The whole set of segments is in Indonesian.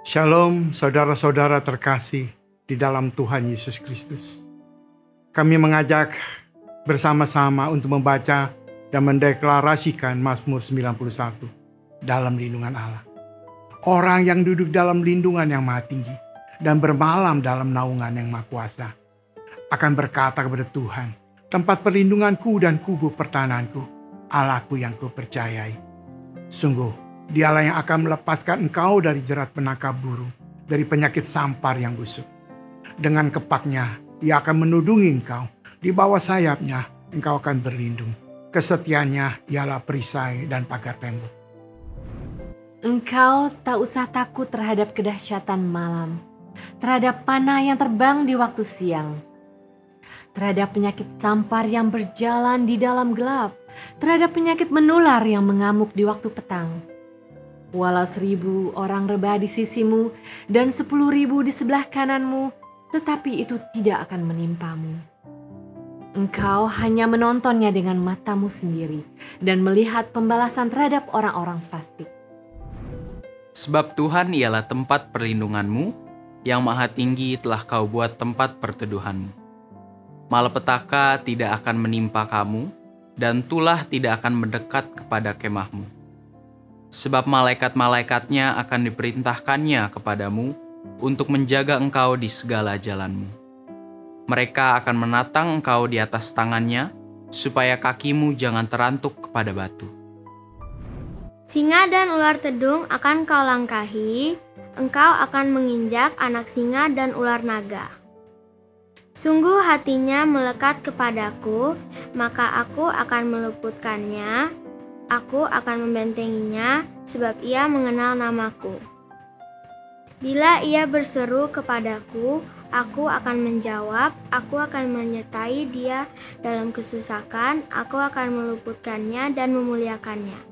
Shalom saudara-saudara terkasih di dalam Tuhan Yesus Kristus. Kami mengajak bersama-sama untuk membaca dan mendeklarasikan Mazmur 91 dalam lindungan Allah. Orang yang duduk dalam lindungan yang maha tinggi dan bermalam dalam naungan yang maha kuasa akan berkata kepada Tuhan, tempat perlindunganku dan kubu pertahananku, Allahku yang kupercayai. Sungguh, Dialah yang akan melepaskan engkau dari jerat penangkap burung, dari penyakit sampar yang busuk. Dengan kepaknya, Dia akan menudungi engkau. Di bawah sayapnya, engkau akan berlindung. Kesetiaannya ialah perisai dan pagar tembok. Engkau tak usah takut terhadap kedahsyatan malam, terhadap panah yang terbang di waktu siang, terhadap penyakit sampar yang berjalan di dalam gelap, terhadap penyakit menular yang mengamuk di waktu petang. Walau 1.000 orang rebah di sisimu dan 10.000 di sebelah kananmu, tetapi itu tidak akan menimpamu. Engkau hanya menontonnya dengan matamu sendiri dan melihat pembalasan terhadap orang-orang fasik. Sebab Tuhan ialah tempat perlindunganmu, yang maha tinggi telah kau buat tempat perteduhanmu. Malapetaka tidak akan menimpa kamu, dan tulah tidak akan mendekat kepada kemahmu. Sebab malaikat-malaikatnya akan diperintahkannya kepadamu untuk menjaga engkau di segala jalanmu. Mereka akan menatang engkau di atas tangannya, supaya kakimu jangan terantuk kepada batu. Singa dan ular tedung akan kau langkahi, engkau akan menginjak anak singa dan ular naga. Sungguh hatinya melekat kepadaku, maka aku akan meluputkannya. Aku akan membentenginya, sebab ia mengenal namaku. Bila ia berseru kepadaku, aku akan menjawab, aku akan menyertai dia dalam kesesakan, aku akan meluputkannya dan memuliakannya.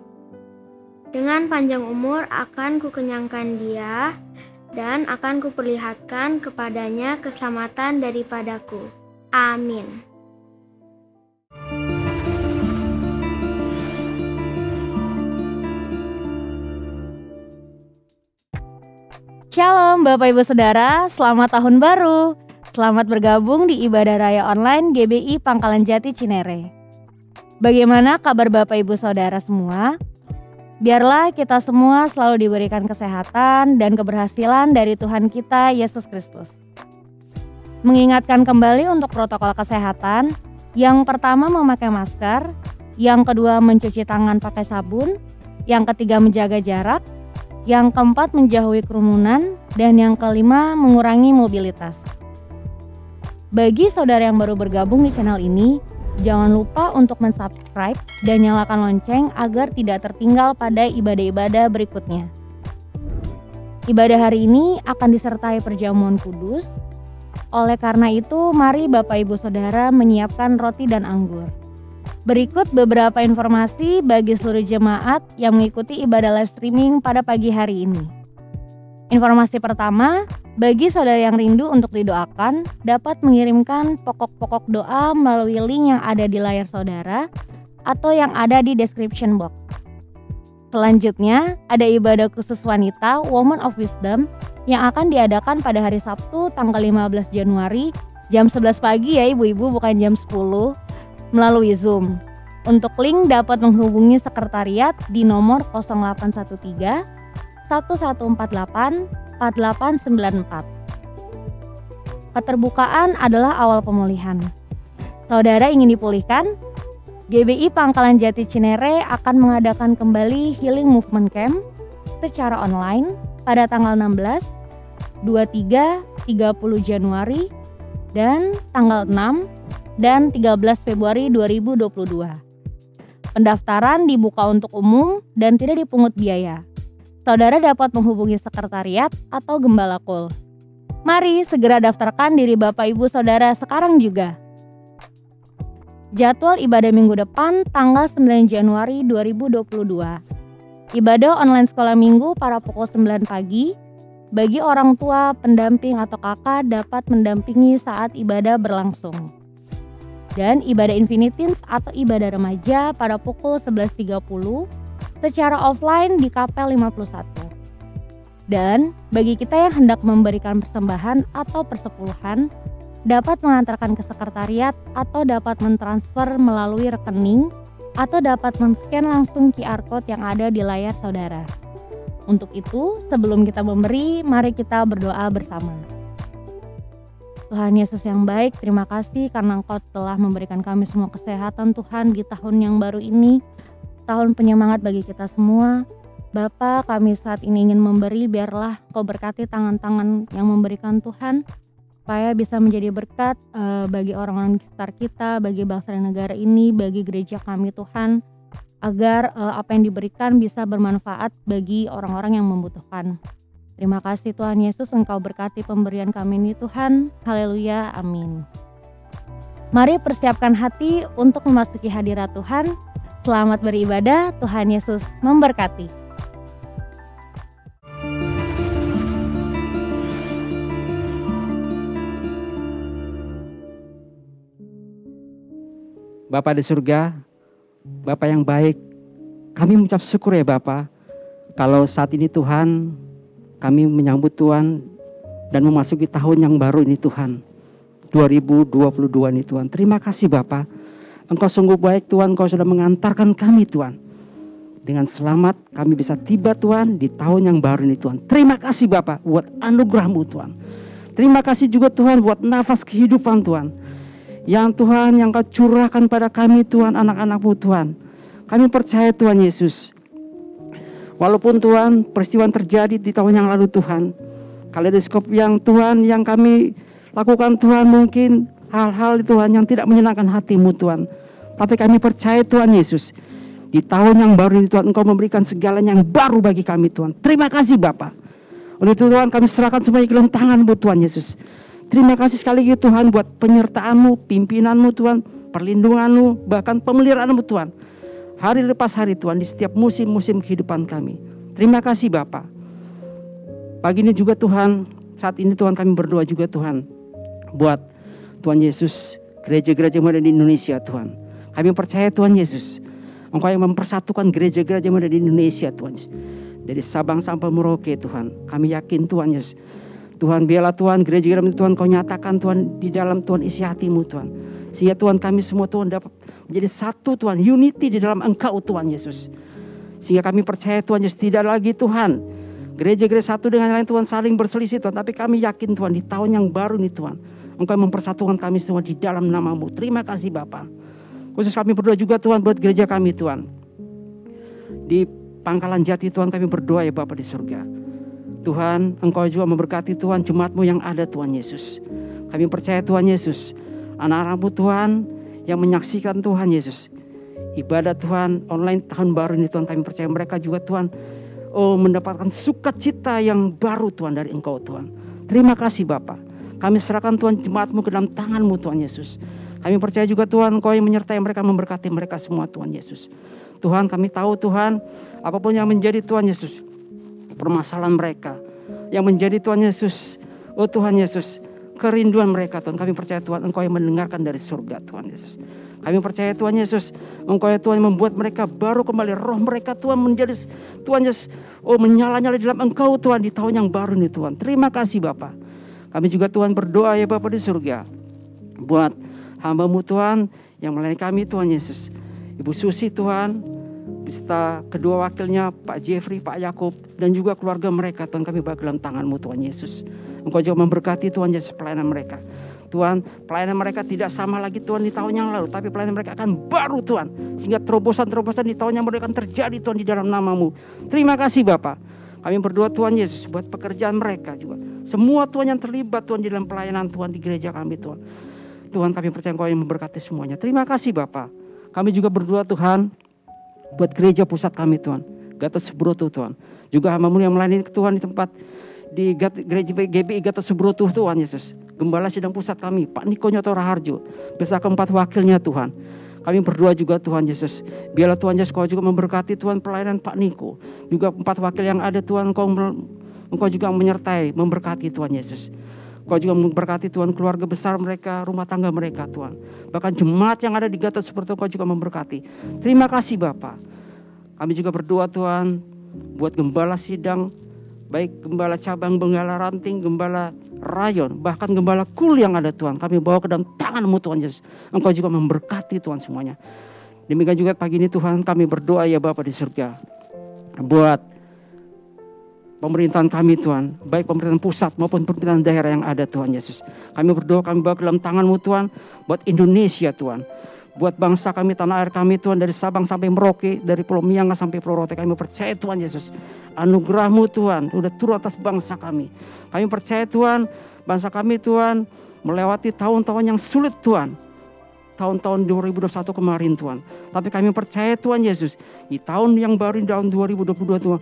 Dengan panjang umur akan kukenyangkan dia, dan akan kuperlihatkan kepadanya keselamatan daripadaku. Amin. Shalom Bapak Ibu Saudara, selamat tahun baru. Selamat bergabung di ibadah raya online GBI Pangkalan Jati Cinere. Bagaimana kabar Bapak Ibu Saudara semua? Biarlah kita semua selalu diberikan kesehatan dan keberhasilan dari Tuhan kita Yesus Kristus. Mengingatkan kembali untuk protokol kesehatan, yang pertama memakai masker, yang kedua mencuci tangan pakai sabun, yang ketiga menjaga jarak, yang keempat menjauhi kerumunan, dan yang kelima mengurangi mobilitas. Bagi saudara yang baru bergabung di channel ini, jangan lupa untuk mensubscribe dan nyalakan lonceng agar tidak tertinggal pada ibadah-ibadah berikutnya. Ibadah hari ini akan disertai perjamuan kudus. Oleh karena itu, mari Bapak Ibu Saudara menyiapkan roti dan anggur. Berikut beberapa informasi bagi seluruh jemaat yang mengikuti ibadah live streaming pada pagi hari ini. Informasi pertama, bagi saudara yang rindu untuk didoakan, dapat mengirimkan pokok-pokok doa melalui link yang ada di layar saudara atau yang ada di description box. Selanjutnya, ada ibadah khusus wanita Woman of Wisdom yang akan diadakan pada hari Sabtu tanggal 15 Januari jam 11 pagi ya ibu-ibu, bukan jam 10. Melalui Zoom. Untuk link dapat menghubungi sekretariat di nomor 0813 1148 4894. Keterbukaan adalah awal pemulihan. Saudara ingin dipulihkan? GBI Pangkalan Jati Cinere akan mengadakan kembali Healing Movement Camp secara online pada tanggal 16, 23, 30 Januari, dan tanggal 6 dan 13 Februari 2022. Pendaftaran dibuka untuk umum dan tidak dipungut biaya. Saudara dapat menghubungi sekretariat atau gembala kul. Mari segera daftarkan diri Bapak Ibu Saudara sekarang juga. Jadwal ibadah minggu depan tanggal 9 Januari 2022. Ibadah online sekolah minggu pada pukul 9 pagi. Bagi orang tua, pendamping atau kakak dapat mendampingi saat ibadah berlangsung. Dan ibadah Infinitins atau ibadah remaja pada pukul 11.30 secara offline di Kapel 51. Dan bagi kita yang hendak memberikan persembahan atau persepuluhan, dapat mengantarkan ke sekretariat atau dapat mentransfer melalui rekening atau dapat men-scan langsung QR Code yang ada di layar saudara. Untuk itu, sebelum kita memberi, mari kita berdoa bersama. Tuhan Yesus yang baik, terima kasih karena Engkau telah memberikan kami semua kesehatan Tuhan di tahun yang baru ini, tahun penyemangat bagi kita semua. Bapa, kami saat ini ingin memberi, biarlah Kau berkati tangan-tangan yang memberikan Tuhan, supaya bisa menjadi berkat bagi orang-orang di sekitar kita, bagi bangsa dan negara ini, bagi gereja kami Tuhan, agar apa yang diberikan bisa bermanfaat bagi orang-orang yang membutuhkan. Terima kasih Tuhan Yesus, Engkau berkati pemberian kami ini Tuhan. Haleluya, amin. Mari persiapkan hati untuk memasuki hadirat Tuhan. Selamat beribadah, Tuhan Yesus memberkati. Bapa di surga, Bapa yang baik, kami mengucap syukur ya Bapa, kalau saat ini Tuhan, kami menyambut Tuhan dan memasuki tahun yang baru ini Tuhan, 2022 ini Tuhan. Terima kasih Bapa, Engkau sungguh baik Tuhan, Engkau sudah mengantarkan kami Tuhan. Dengan selamat kami bisa tiba Tuhan di tahun yang baru ini Tuhan. Terima kasih Bapa buat anugerah-Mu Tuhan. Terima kasih juga Tuhan buat nafas kehidupan Tuhan. Yang Tuhan yang Kau curahkan pada kami Tuhan, anak-anak-Mu Tuhan. Kami percaya Tuhan Yesus. Walaupun Tuhan peristiwa terjadi di tahun yang lalu Tuhan, kaleidoskop yang Tuhan yang kami lakukan Tuhan mungkin hal-hal Tuhan yang tidak menyenangkan hati-Mu Tuhan. Tapi kami percaya Tuhan Yesus, di tahun yang baru ini Tuhan Engkau memberikan segalanya yang baru bagi kami Tuhan. Terima kasih Bapa. Oleh itu Tuhan kami serahkan semuanya ke dalam tangan-Mu Tuhan Yesus. Terima kasih sekali lagi Tuhan buat penyertaan-Mu, pimpinan-Mu Tuhan, perlindungan-Mu, bahkan pemeliharaan-Mu Tuhan. Hari lepas hari Tuhan di setiap musim-musim kehidupan kami. Terima kasih Bapa. Pagi ini juga Tuhan, saat ini Tuhan kami berdoa juga Tuhan, buat Tuhan Yesus, gereja-gereja yang ada di Indonesia Tuhan. Kami percaya Tuhan Yesus, Engkau yang mempersatukan gereja-gereja yang ada di Indonesia Tuhan. Dari Sabang sampai Merauke Tuhan, kami yakin Tuhan Yesus. Tuhan biarlah Tuhan gereja-gereja Tuhan Kau nyatakan Tuhan di dalam Tuhan isi hati-Mu Tuhan. Sehingga Tuhan kami semua Tuhan dapat menjadi satu Tuhan, unity di dalam Engkau Tuhan Yesus. Sehingga kami percaya Tuhan Yesus tidak lagi Tuhan gereja-gereja satu dengan lain Tuhan saling berselisih Tuhan. Tapi kami yakin Tuhan di tahun yang baru ini Tuhan, Engkau mempersatukan kami semua di dalam nama-Mu. Terima kasih Bapa. Khusus kami berdoa juga Tuhan buat gereja kami Tuhan. Di Pangkalan Jati Tuhan kami berdoa ya Bapa di surga. Tuhan, Engkau juga memberkati Tuhan jemaat-Mu yang ada Tuhan Yesus. Kami percaya Tuhan Yesus, anak-anak-Mu Tuhan yang menyaksikan Tuhan Yesus, ibadah Tuhan online tahun baru ini Tuhan, kami percaya mereka juga Tuhan mendapatkan sukacita yang baru Tuhan dari Engkau Tuhan. Terima kasih Bapa. Kami serahkan Tuhan jemaat-Mu ke dalam tangan-Mu Tuhan Yesus. Kami percaya juga Tuhan Engkau yang menyertai mereka, memberkati mereka semua Tuhan Yesus. Tuhan kami tahu Tuhan, apapun yang menjadi Tuhan Yesus, permasalahan mereka, yang menjadi Tuhan Yesus, oh Tuhan Yesus, kerinduan mereka Tuhan, kami percaya Tuhan Engkau yang mendengarkan dari surga Tuhan Yesus. Kami percaya Tuhan Yesus, Engkau ya Tuhan yang membuat mereka baru kembali, roh mereka Tuhan menjadi Tuhan Yesus, menyala-nyala di dalam Engkau Tuhan di tahun yang baru ini Tuhan. Terima kasih Bapa. Kami juga Tuhan berdoa ya Bapa di surga, buat hamba-Mu Tuhan yang melayani kami Tuhan Yesus, Ibu Susi Tuhan, beserta kedua wakilnya Pak Jeffrey, Pak Yakub, dan juga keluarga mereka Tuhan kami bagi dalam tangan-Mu Tuhan Yesus. Engkau juga memberkati Tuhan Yesus pelayanan mereka. Tuhan, pelayanan mereka tidak sama lagi Tuhan di tahun yang lalu, tapi pelayanan mereka akan baru Tuhan. Sehingga terobosan-terobosan di tahun yang baru akan terjadi Tuhan di dalam nama-Mu. Terima kasih Bapa. Kami berdoa Tuhan Yesus buat pekerjaan mereka juga. Semua Tuhan yang terlibat Tuhan di dalam pelayanan Tuhan di gereja kami Tuhan. Tuhan kami percaya Engkau yang memberkati semuanya. Terima kasih Bapa. Kami juga berdoa Tuhan buat gereja pusat kami Tuhan, Gatot Subroto Tuhan. Juga hamba-Mu yang melayani Tuhan di tempat di gereja GBI Gatot Subroto Tuhan Yesus. Gembala sidang pusat kami Pak Niko Nyoto Raharjo beserta keempat wakilnya Tuhan. Kami berdoa juga Tuhan Yesus, biarlah Tuhan Yesus Kau juga memberkati Tuhan pelayanan Pak Niko. Juga empat wakil yang ada Tuhan Engkau juga menyertai, memberkati Tuhan Yesus. Kau juga memberkati Tuhan keluarga besar mereka, rumah tangga mereka Tuhan. Bahkan jemaat yang ada di Gatot seperti Kau juga memberkati. Terima kasih Bapa. Kami juga berdoa Tuhan buat gembala sidang baik gembala cabang, gembala ranting, gembala rayon, bahkan gembala kul yang ada Tuhan, kami bawa ke dalam tangan-Mu Tuhan Yesus. Engkau juga memberkati Tuhan semuanya. Demikian juga pagi ini Tuhan, kami berdoa ya Bapa di surga, buat pemerintahan kami Tuhan, baik pemerintahan pusat maupun pemerintahan daerah yang ada Tuhan Yesus. Kami berdoa, kami bawa ke dalam tangan-Mu Tuhan, buat Indonesia Tuhan. Buat bangsa kami, tanah air kami Tuhan, dari Sabang sampai Merauke, dari Pulau Mianga sampai Pulau Rote, kami percaya Tuhan Yesus, anugerah-Mu Tuhan udah turun atas bangsa kami. Kami percaya Tuhan, bangsa kami Tuhan melewati tahun-tahun yang sulit Tuhan, tahun-tahun 2021 kemarin Tuhan. Tapi kami percaya Tuhan Yesus, di tahun yang baru, di tahun 2022 Tuhan,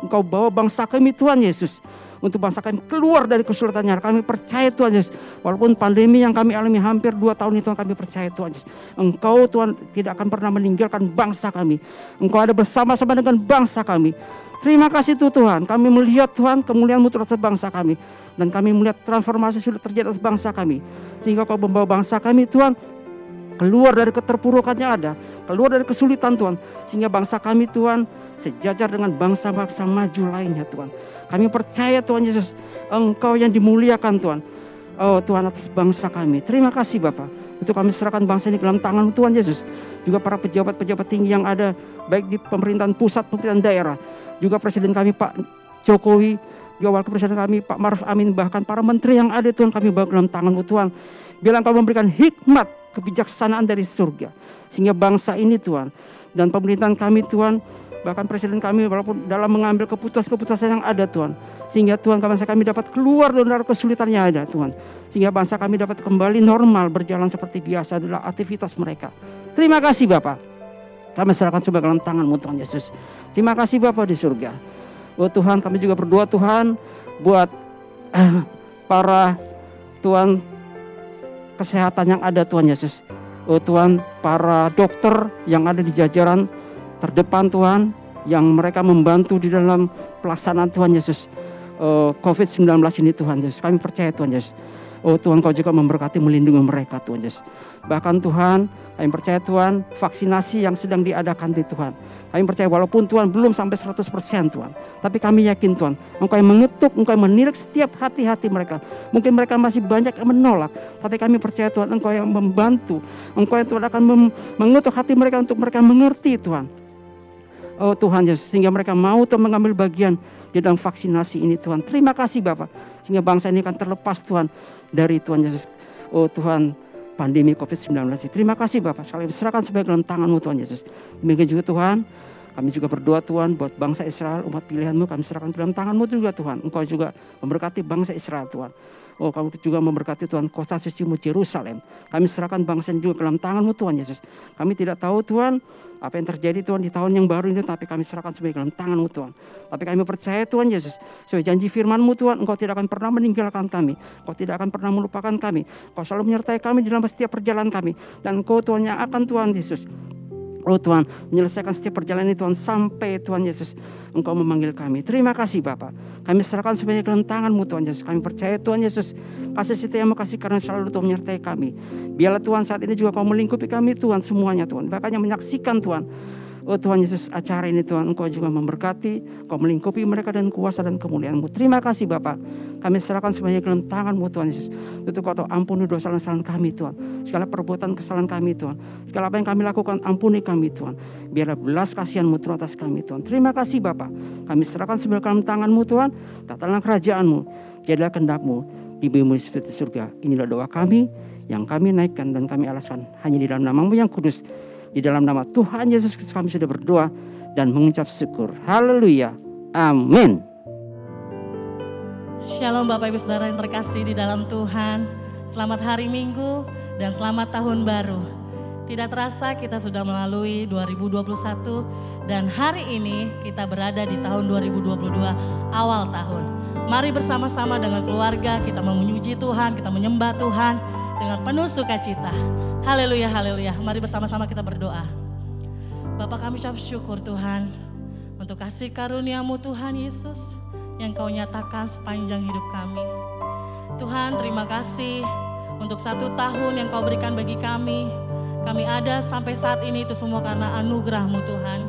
Engkau bawa bangsa kami Tuhan Yesus, untuk bangsa kami keluar dari kesulitannya. Kami percaya Tuhan Yesus, walaupun pandemi yang kami alami hampir 2 tahun itu, kami percaya Tuhan Yesus, Engkau Tuhan tidak akan pernah meninggalkan bangsa kami. Engkau ada bersama-sama dengan bangsa kami. Terima kasih Tuhan, kami melihat Tuhan kemuliaan-Mu terhadap bangsa kami, dan kami melihat transformasi sudah terjadi atas bangsa kami, sehingga Kau membawa bangsa kami Tuhan keluar dari keterpurukan yang ada, keluar dari kesulitan Tuhan, sehingga bangsa kami Tuhan sejajar dengan bangsa-bangsa maju lainnya Tuhan. Kami percaya Tuhan Yesus, Engkau yang dimuliakan Tuhan. Oh Tuhan, atas bangsa kami. Terima kasih Bapa. Untuk kami serahkan bangsa ini ke dalam tangan Tuhan Yesus. Juga para pejabat-pejabat tinggi yang ada, baik di pemerintahan pusat, pemerintahan daerah, juga Presiden kami Pak Jokowi, juga Wakil Presiden kami Pak Maruf Amin, bahkan para menteri yang ada Tuhan, kami bawa ke dalam tangan-Mu Tuhan. Biarlah Engkau memberikan hikmat, kebijaksanaan dari surga, sehingga bangsa ini Tuhan, dan pemerintahan kami Tuhan, bahkan presiden kami walaupun dalam mengambil keputusan-keputusan yang ada Tuhan, sehingga Tuhan bangsa kami dapat keluar dari kesulitan yang ada Tuhan, sehingga bangsa kami dapat kembali normal, berjalan seperti biasa adalah aktivitas mereka. Terima kasih Bapa, kami serahkan sebagai dalam tangan-Mu Tuhan Yesus. Terima kasih Bapa di surga. Oh Tuhan, kami juga berdoa Tuhan buat para Tuhan kesehatan yang ada Tuhan Yesus. Oh Tuhan, para dokter yang ada di jajaran terdepan Tuhan, yang mereka membantu di dalam pelaksanaan Tuhan Yesus COVID-19 ini Tuhan Yesus. Kami percaya Tuhan Yesus. Oh Tuhan, Kau juga memberkati, melindungi mereka Tuhan Yesus. Bahkan Tuhan, kami percaya Tuhan, vaksinasi yang sedang diadakan di Tuhan, kami percaya walaupun Tuhan belum sampai 100% Tuhan, tapi kami yakin Tuhan, Engkau yang mengetuk, Engkau yang menilik setiap hati-hati mereka. Mungkin mereka masih banyak yang menolak, tapi kami percaya Tuhan, Engkau yang membantu, Engkau yang Tuhan akan mengetuk hati mereka untuk mereka mengerti Tuhan. Oh Tuhan Yesus, sehingga mereka mau Tuhan mengambil bagian di dalam vaksinasi ini Tuhan. Terima kasih Bapak, sehingga bangsa ini akan terlepas Tuhan dari Tuhan Yesus. Oh Tuhan, pandemi COVID-19. Terima kasih Bapak, sekali serahkan sebagai dalam tangan-Mu Tuhan Yesus. Demikian juga Tuhan, kami juga berdoa Tuhan buat bangsa Israel, umat pilihan-Mu, kami serahkan ke dalam tangan-Mu juga Tuhan. Engkau juga memberkati bangsa Israel Tuhan. Oh, kami juga memberkati Tuhan kota suci-Mu Yerusalem. Kami serahkan bangsa ini juga ke dalam tangan-Mu Tuhan Yesus. Kami tidak tahu Tuhan apa yang terjadi Tuhan di tahun yang baru ini, tapi kami serahkan sebagai dalam tangan-Mu Tuhan. Tapi kami percaya Tuhan Yesus, sesuai janji firman-Mu Tuhan, Engkau tidak akan pernah meninggalkan kami, Engkau tidak akan pernah melupakan kami, Engkau selalu menyertai kami dalam setiap perjalanan kami, dan Engkau Tuhan yang akan Tuhan Yesus, oh Tuhan, menyelesaikan setiap perjalanan ini Tuhan, sampai Tuhan Yesus Engkau memanggil kami. Terima kasih Bapa, kami serahkan sebanyak dalam tangan-Mu Tuhan Yesus. Kami percaya Tuhan Yesus, kasih setia-Mu, kasih karena selalu Tuhan menyertai kami. Biarlah Tuhan saat ini juga Kau melingkupi kami Tuhan, semuanya Tuhan, bahkan yang menyaksikan Tuhan. Oh Tuhan Yesus, acara ini Tuhan, Engkau juga memberkati, Engkau melingkupi mereka dan kuasa dan kemuliaan-Mu. Terima kasih Bapa, kami serahkan semuanya dalam tangan-Mu Tuhan Yesus. Untuk Kau ampuni dosa-kesalahan kami Tuhan, segala perbuatan kesalahan kami Tuhan, segala apa yang kami lakukan ampuni kami Tuhan. Biarlah belas kasihan-Mu turun atas kami Tuhan. Terima kasih Bapa, kami serahkan semuanya dalam tangan-Mu Tuhan. Datanglah kerajaan-Mu, jadilah kehendak-Mu di bumi seperti surga. Inilah doa kami yang kami naikkan dan kami alaskan hanya di dalam nama-Mu yang kudus. Di dalam nama Tuhan Yesus Kristus kami sudah berdoa dan mengucap syukur. Haleluya. Amin. Shalom Bapak Ibu Saudara yang terkasih di dalam Tuhan. Selamat hari Minggu dan selamat tahun baru. Tidak terasa kita sudah melalui 2021 dan hari ini kita berada di tahun 2022 awal tahun. Mari bersama-sama dengan keluarga kita memuji Tuhan, kita menyembah Tuhan dengan penuh sukacita. Haleluya, haleluya. Mari bersama-sama kita berdoa. Bapa, kami ucap syukur Tuhan untuk kasih karunia-Mu Tuhan Yesus yang Kau nyatakan sepanjang hidup kami. Tuhan, terima kasih untuk 1 tahun yang Kau berikan bagi kami. Kami ada sampai saat ini itu semua karena anugerah-Mu Tuhan.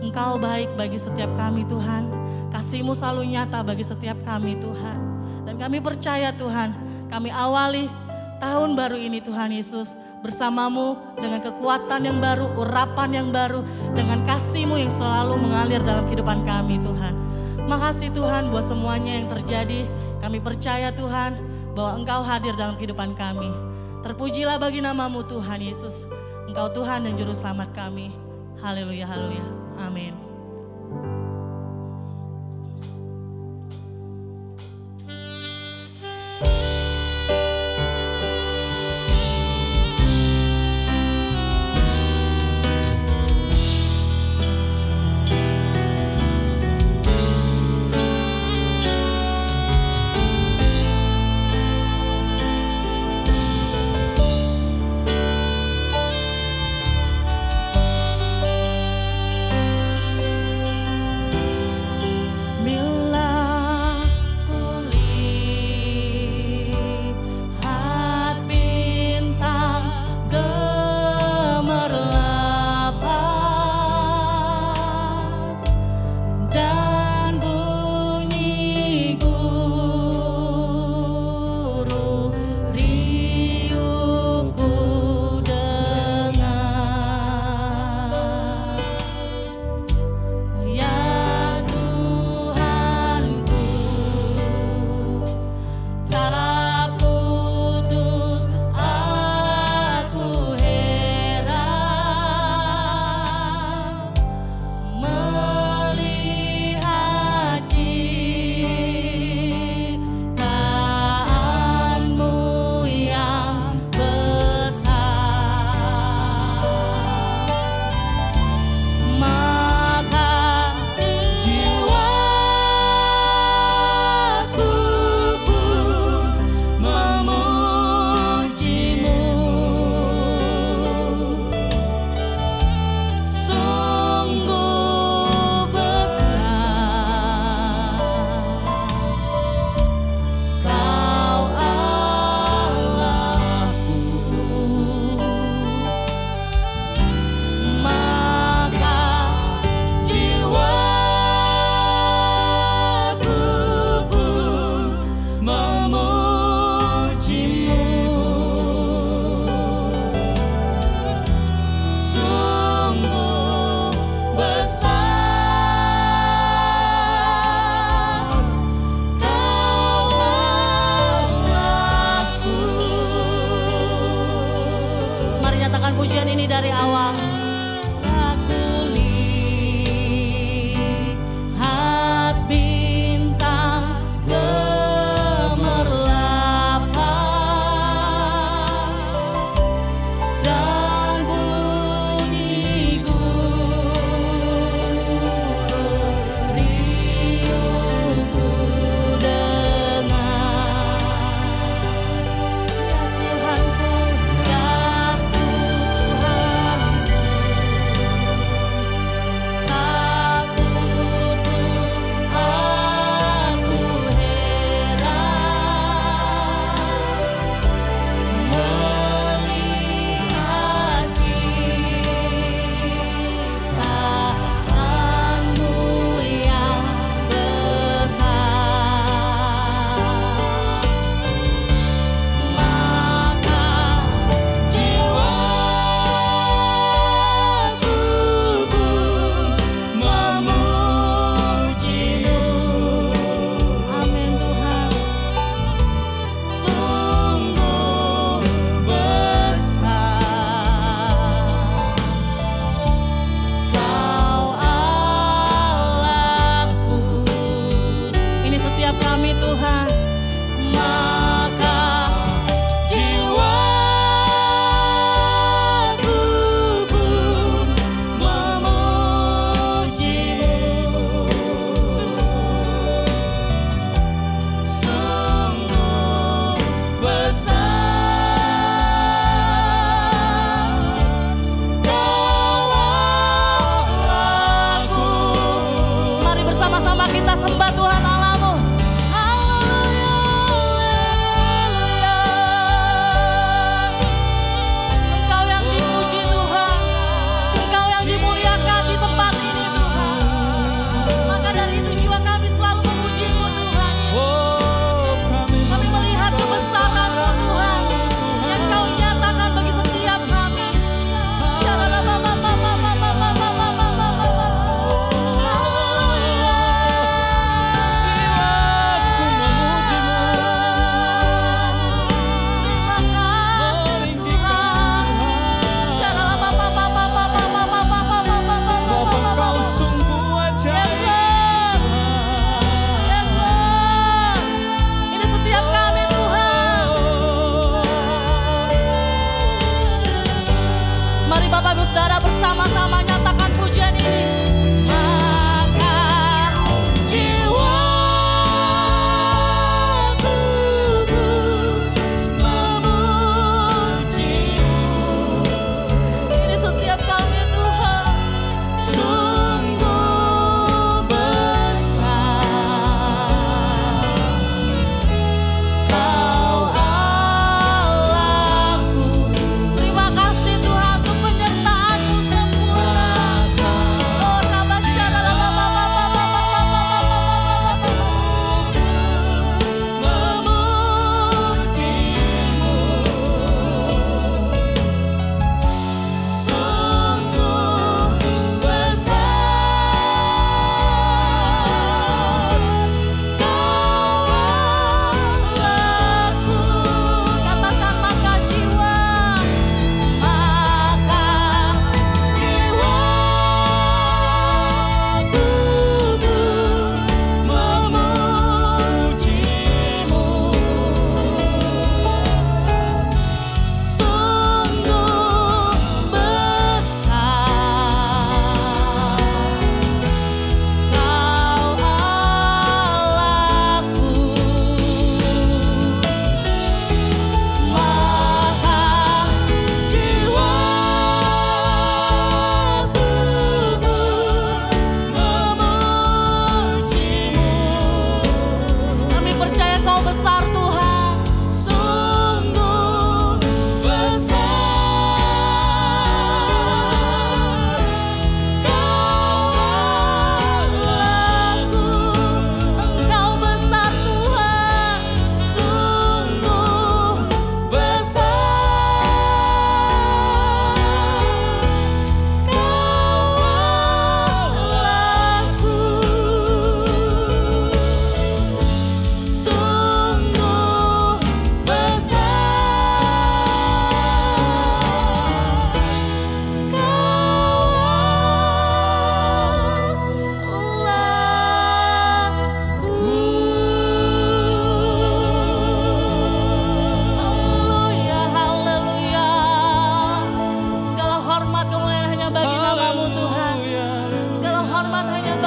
Engkau baik bagi setiap kami Tuhan. Kasih-Mu selalu nyata bagi setiap kami Tuhan. Dan kami percaya Tuhan, kami awali tahun baru ini Tuhan Yesus bersama-Mu dengan kekuatan yang baru, urapan yang baru, dengan kasih-Mu yang selalu mengalir dalam kehidupan kami Tuhan. Makasih Tuhan buat semuanya yang terjadi. Kami percaya Tuhan bahwa Engkau hadir dalam kehidupan kami. Terpujilah bagi nama-Mu Tuhan Yesus. Engkau Tuhan dan Juru Selamat kami. Haleluya, haleluya. Amin. Pujian ini dari awal. Aku lihat bintang gemerlapan dan bunyi guru riuh ku dengar. Ya Tuhanku, ya Kami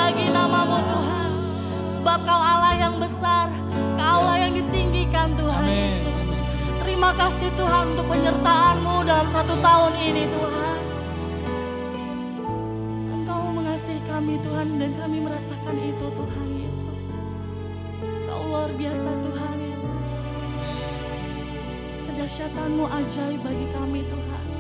bagi nama-Mu Tuhan. Sebab Kau Allah yang besar, Kau Allah yang ditinggikan Tuhan Yesus. Terima kasih Tuhan untuk penyertaan-Mu dalam 1 tahun ini Tuhan. Engkau mengasihi kami Tuhan dan kami merasakan itu Tuhan Yesus. Kau luar biasa Tuhan Yesus. Kedahsyatan-Mu ajaib bagi kami Tuhan.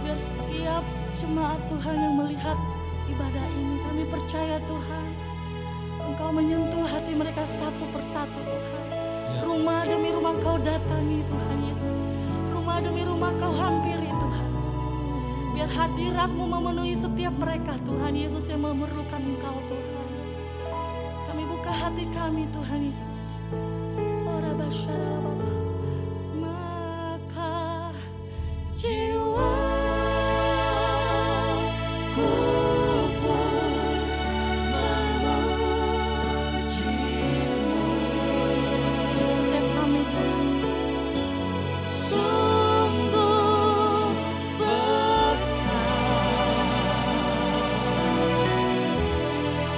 Biar setiap jemaat Tuhan yang melihat ibadah ini, kami percaya Tuhan, Engkau menyentuh hati mereka satu persatu Tuhan. Rumah demi rumah Kau datangi Tuhan Yesus. Rumah demi rumah Kau hampiri Tuhan. Biar hadirat-Mu memenuhi setiap mereka Tuhan Yesus yang memerlukan Engkau Tuhan. Kami buka hati kami Tuhan Yesus. Ora basyara Bapa. Maka jiwaku pun memuji-Mu. Setiap kami Tuhan. Sungguh besar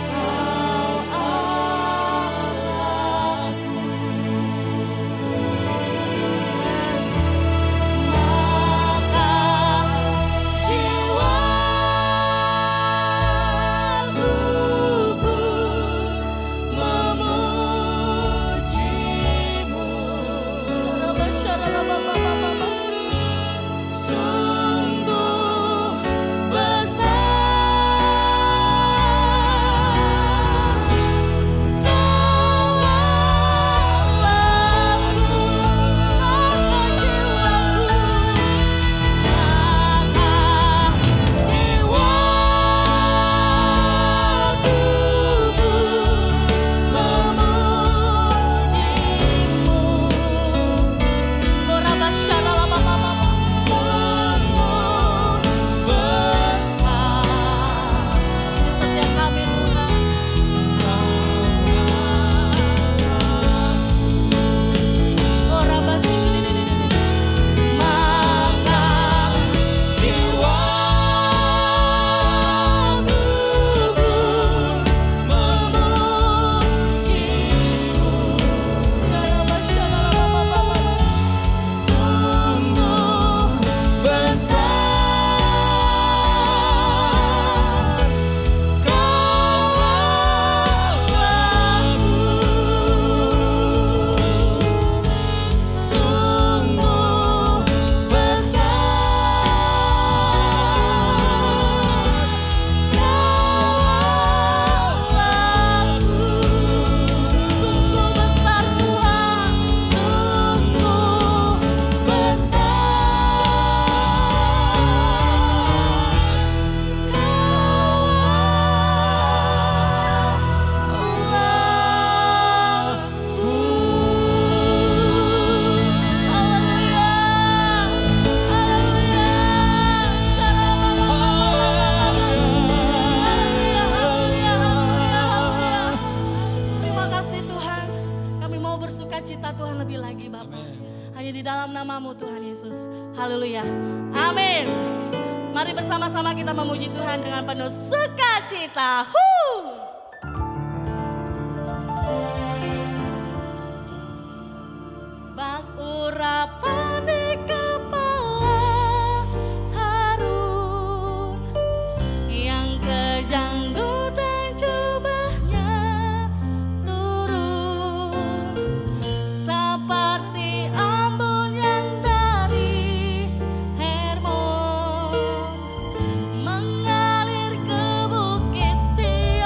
Kau Allahku. Nama-Mu Tuhan Yesus. Haleluya. Amin. Mari bersama-sama kita memuji Tuhan dengan penuh sukacita. Bak urapan di kepala Harun yang kejanggut dan jubahnya turun seperti embun yang dari Hermon mengalir ke bukit Sion.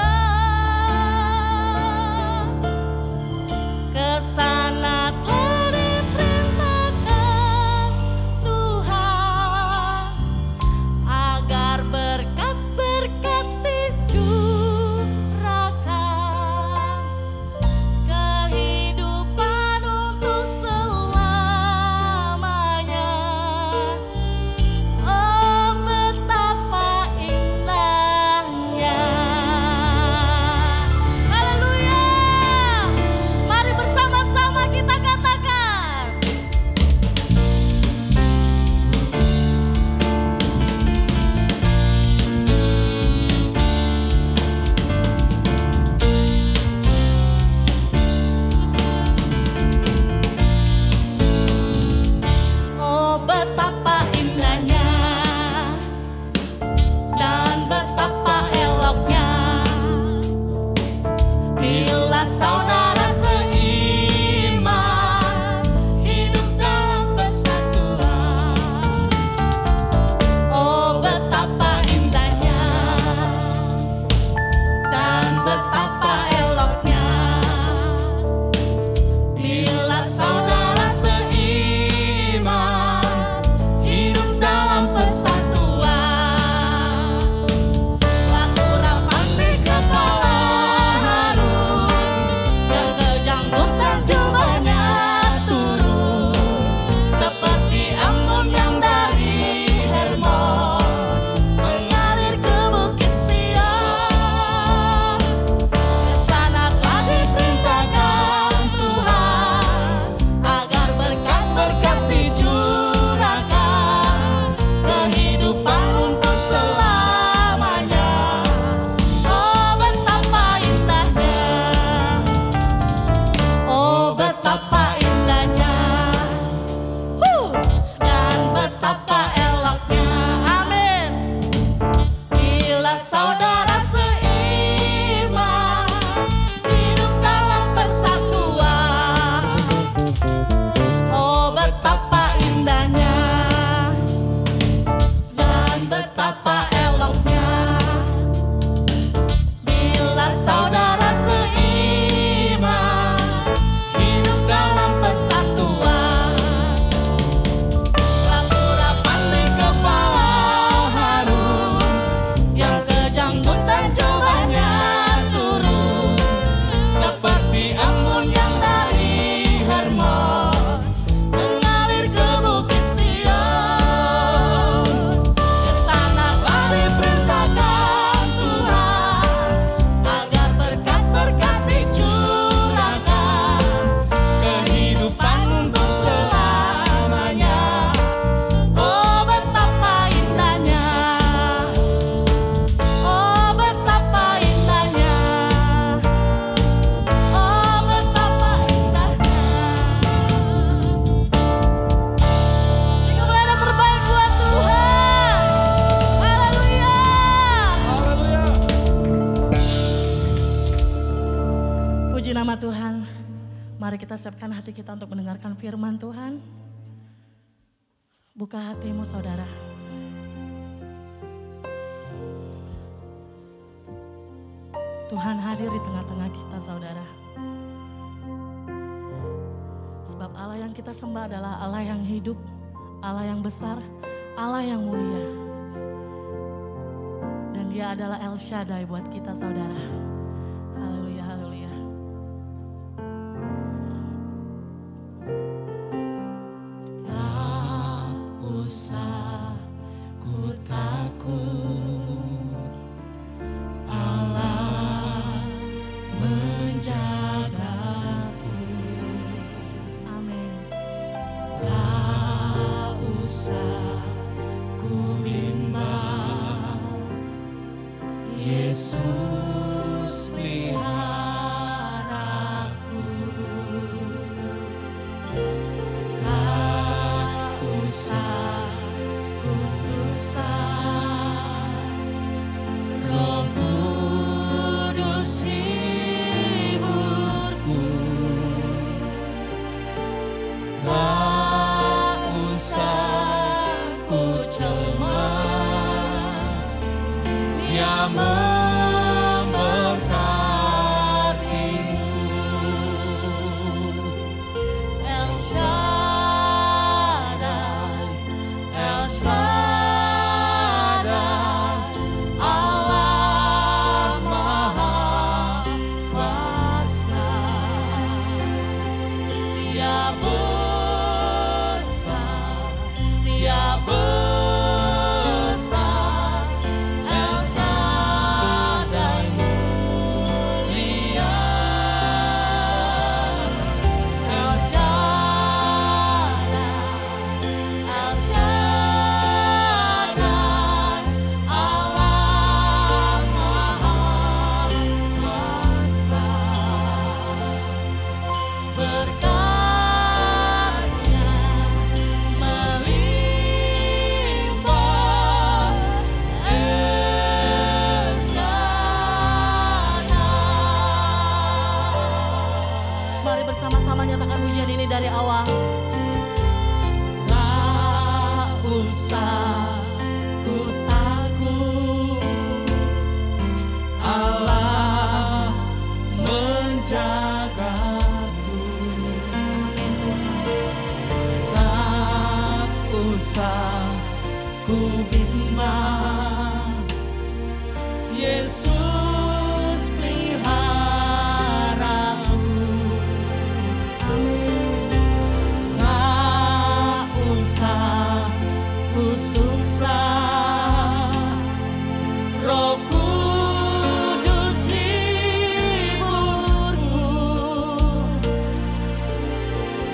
Puji nama Tuhan. Mari kita siapkan hati kita untuk mendengarkan firman Tuhan. Buka hatimu saudara. Tuhan hadir di tengah-tengah kita saudara. Sebab Allah yang kita sembah adalah Allah yang hidup, Allah yang besar, Allah yang mulia. Dan Dia adalah El Shaddai buat kita saudara. Haleluya, haleluya. Tak usah ku takut, Allah menjagaku. Amin. Tak usah ku bimbang, Yesus peliharaku. Tak usah ku susah, Roh Kudus hiburku. Tak usah ku cemas, Dia memberkatiku. El Shaddai, El Shaddai, Allah Maha Kuasa. Dia besar, Dia besar, El Shaddai mulia. El Shaddai, El Shaddai, Allah Maha Kuasa. Berkat-Nya melimpah, El Shaddai. Mari bersama-sama nyatakan pujian ini dari awal. Tak usah ku takut, Allah menjagaku. Tak usah ku bimbang, Yesus peliharaku. Tak usah ku susah, Roh Kudus hiburku.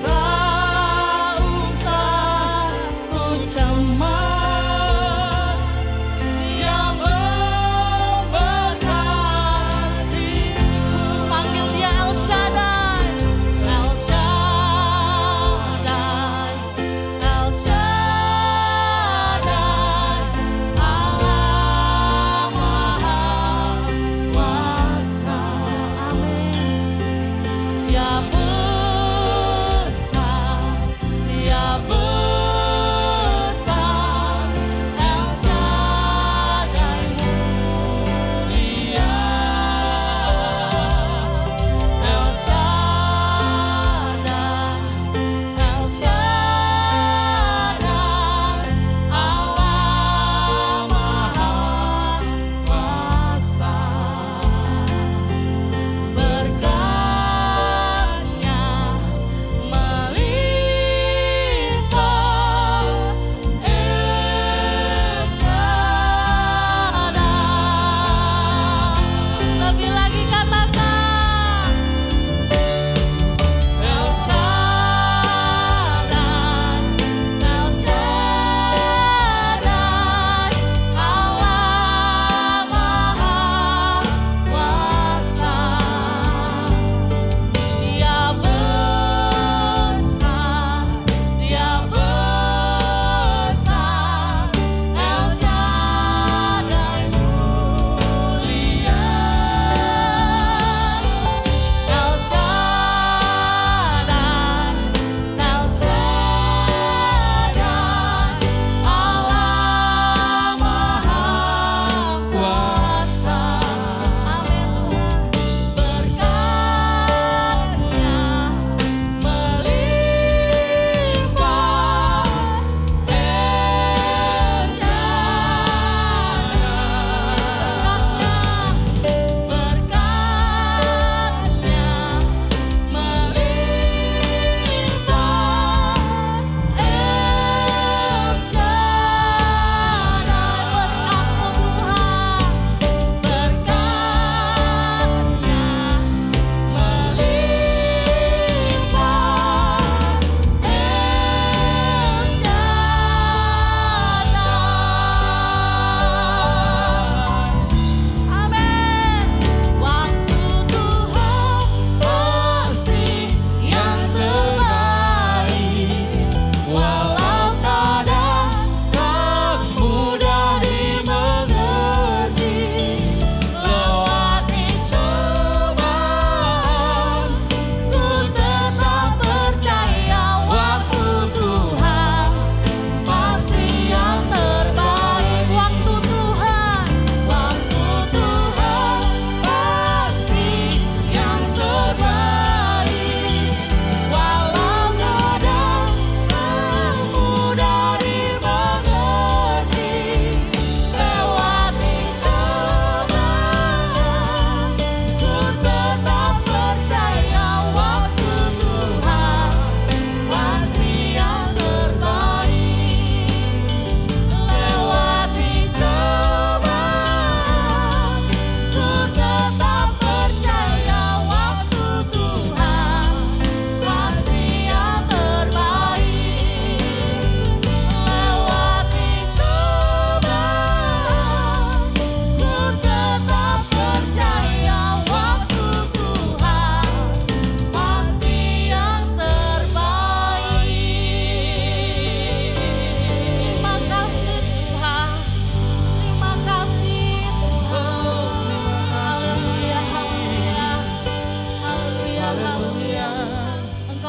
Tak usah ku cemas, Dia memberkatiku. Panggil Dia El Shaddai, El Shaddai, El Shaddai, Allah Maha Kuasa. Amin. Dia besar, Dia besar, El Shaddai mulia. El Shaddai, El Shaddai, Allah Maha Kuasa. Berkat-Nya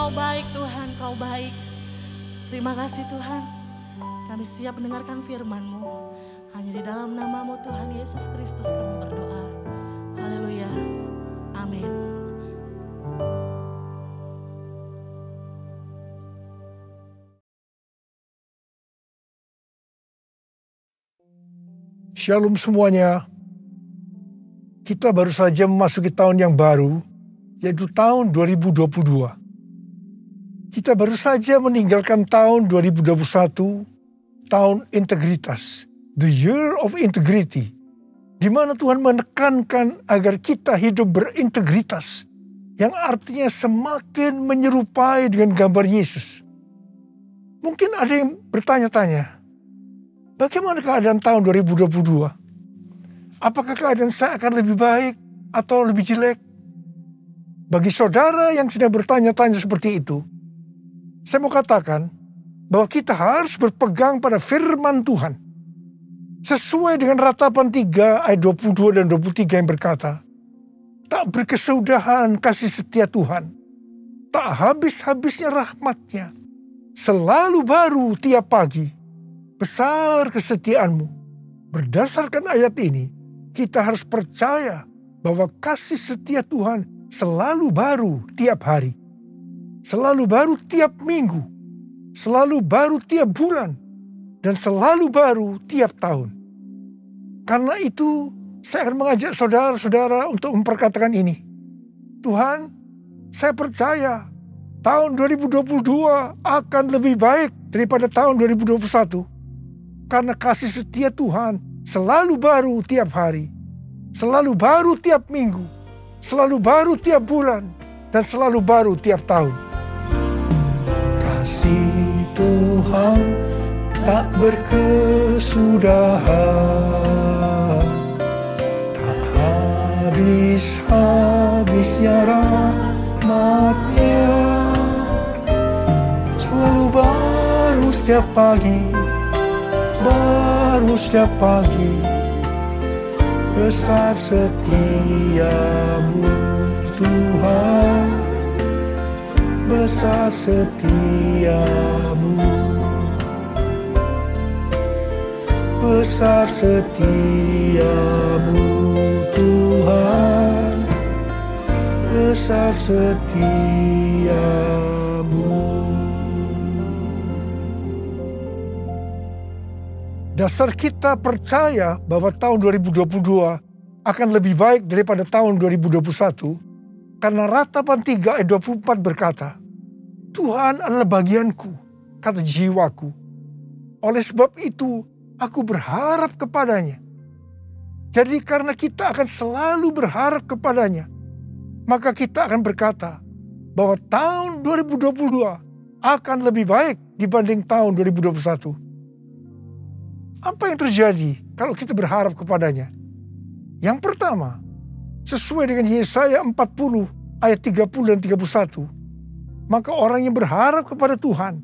Kau baik Tuhan, Kau baik. Terima kasih Tuhan. Kami siap mendengarkan firman-Mu. Hanya di dalam nama-Mu Tuhan Yesus Kristus kami berdoa. Haleluya. Amin. Shalom semuanya. Kita baru saja memasuki tahun yang baru, yaitu tahun 2022. Kita baru saja meninggalkan tahun 2021, tahun integritas, the year of integrity, di mana Tuhan menekankan agar kita hidup berintegritas, yang artinya semakin menyerupai dengan gambar Yesus. Mungkin ada yang bertanya-tanya, bagaimana keadaan tahun 2022? Apakah keadaan saya akan lebih baik atau lebih jelek? Bagi saudara yang sedang bertanya-tanya seperti itu, saya mau katakan bahwa kita harus berpegang pada firman Tuhan. Sesuai dengan Ratapan 3 ayat 22 dan 23 yang berkata, tak berkesudahan kasih setia Tuhan, tak habis-habisnya rahmat-Nya, selalu baru tiap pagi, besar kesetiaan-Mu. Berdasarkan ayat ini, kita harus percaya bahwa kasih setia Tuhan selalu baru tiap hari, selalu baru tiap minggu, selalu baru tiap bulan, dan selalu baru tiap tahun. Karena itu, saya akan mengajak saudara-saudara untuk memperkatakan ini. Tuhan, saya percaya tahun 2022 akan lebih baik daripada tahun 2021. Karena kasih setia Tuhan selalu baru tiap hari, selalu baru tiap minggu, selalu baru tiap bulan, dan selalu baru tiap tahun. Kasih Tuhan tak berkesudahan, tak habis-habisnya rahmat-Nya, selalu baru setiap pagi, baru setiap pagi, besar setiamu Tuhan, besar setiamu, besar setiamu Tuhan, besar setiamu. Dasar kita percaya bahwa tahun 2022 akan lebih baik daripada tahun 2021 karena Ratapan 3 ayat 24 berkata, Tuhan adalah bagianku, kata jiwaku. Oleh sebab itu, aku berharap kepadanya. Jadi karena kita akan selalu berharap kepadanya, maka kita akan berkata bahwa tahun 2022 akan lebih baik dibanding tahun 2021. Apa yang terjadi kalau kita berharap kepadanya? Yang pertama, sesuai dengan Yesaya 40 ayat 30 dan 31, maka orang yang berharap kepada Tuhan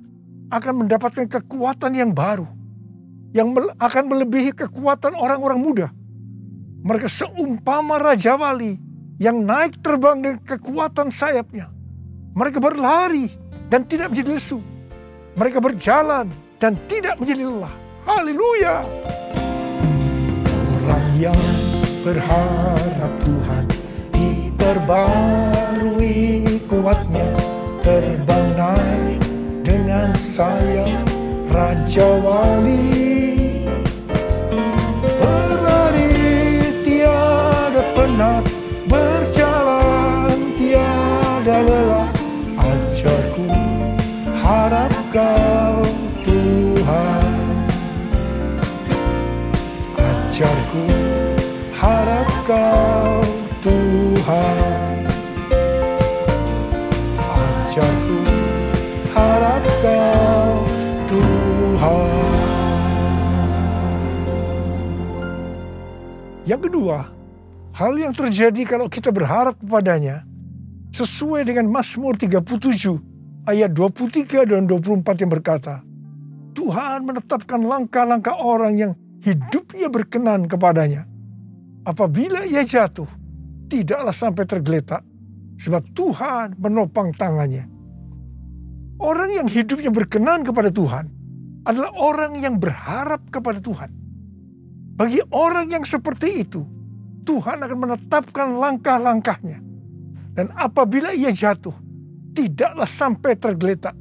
akan mendapatkan kekuatan yang baru, yang akan melebihi kekuatan orang-orang muda. Mereka seumpama Raja Wali yang naik terbang dengan kekuatan sayapnya. Mereka berlari dan tidak menjadi lesu. Mereka berjalan dan tidak menjadi lelah. Haleluya! Orang yang berharap Tuhan diperbarui kuatnya, terbang naik dengan sayap Raja Wali. Berlari tiada penat, berjalan tiada lelah. Ajarku, harap Kau Tuhan. Ajarku, harap Kau Tuhan. Ajarku, harap Kau Tuhan. Yang kedua, hal yang terjadi kalau kita berharap kepadanya sesuai dengan Mazmur 37 ayat 23 dan 24 yang berkata, Tuhan menetapkan langkah-langkah orang yang hidupnya berkenan kepadanya. Apabila ia jatuh, tidaklah sampai tergeletak, sebab Tuhan menopang tangannya. Orang yang hidupnya berkenan kepada Tuhan adalah orang yang berharap kepada Tuhan. Bagi orang yang seperti itu, Tuhan akan menetapkan langkah-langkahnya. Dan apabila ia jatuh, tidaklah sampai tergeletak.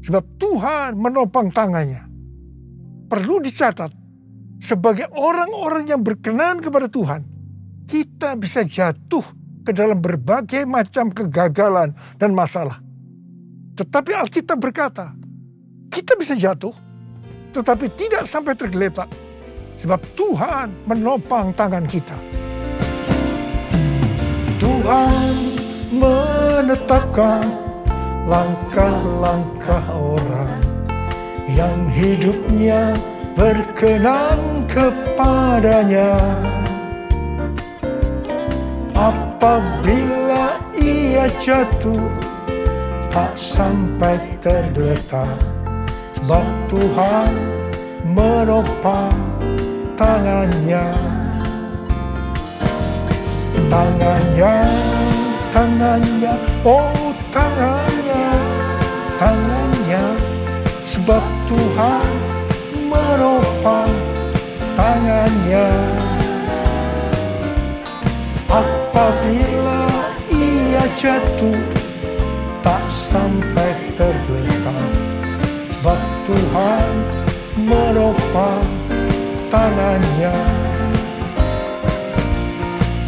Sebab Tuhan menopang tangannya. Perlu dicatat, sebagai orang-orang yang berkenan kepada Tuhan, kita bisa jatuh ke dalam berbagai macam kegagalan dan masalah. Tetapi Alkitab berkata, kita bisa jatuh, tetapi tidak sampai tergeletak. Sebab Tuhan menopang tangan kita. Tuhan menetapkan langkah-langkah orang yang hidupnya berkenan kepadanya. Apabila ia jatuh, tak sampai tergeletak. Sebab Tuhan menopang tangannya. Tangannya, oh tangannya, sebab Tuhan menopang tangannya. Apabila ia jatuh, tak sampai tergeletak, sebab Tuhan menopang tangannya.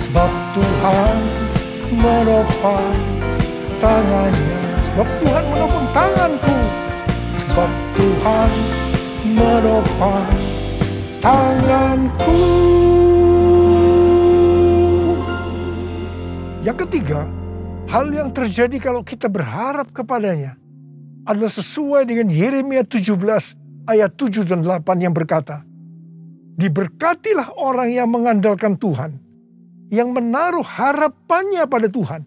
Sebab Tuhan menopang tangannya. Sebab Tuhan menopang tanganku. Sebab Tuhan menopang tanganku. Yang ketiga, hal yang terjadi kalau kita berharap kepadanya adalah sesuai dengan Yeremia 17 ayat 7 dan 8 yang berkata, diberkatilah orang yang mengandalkan Tuhan, yang menaruh harapannya pada Tuhan.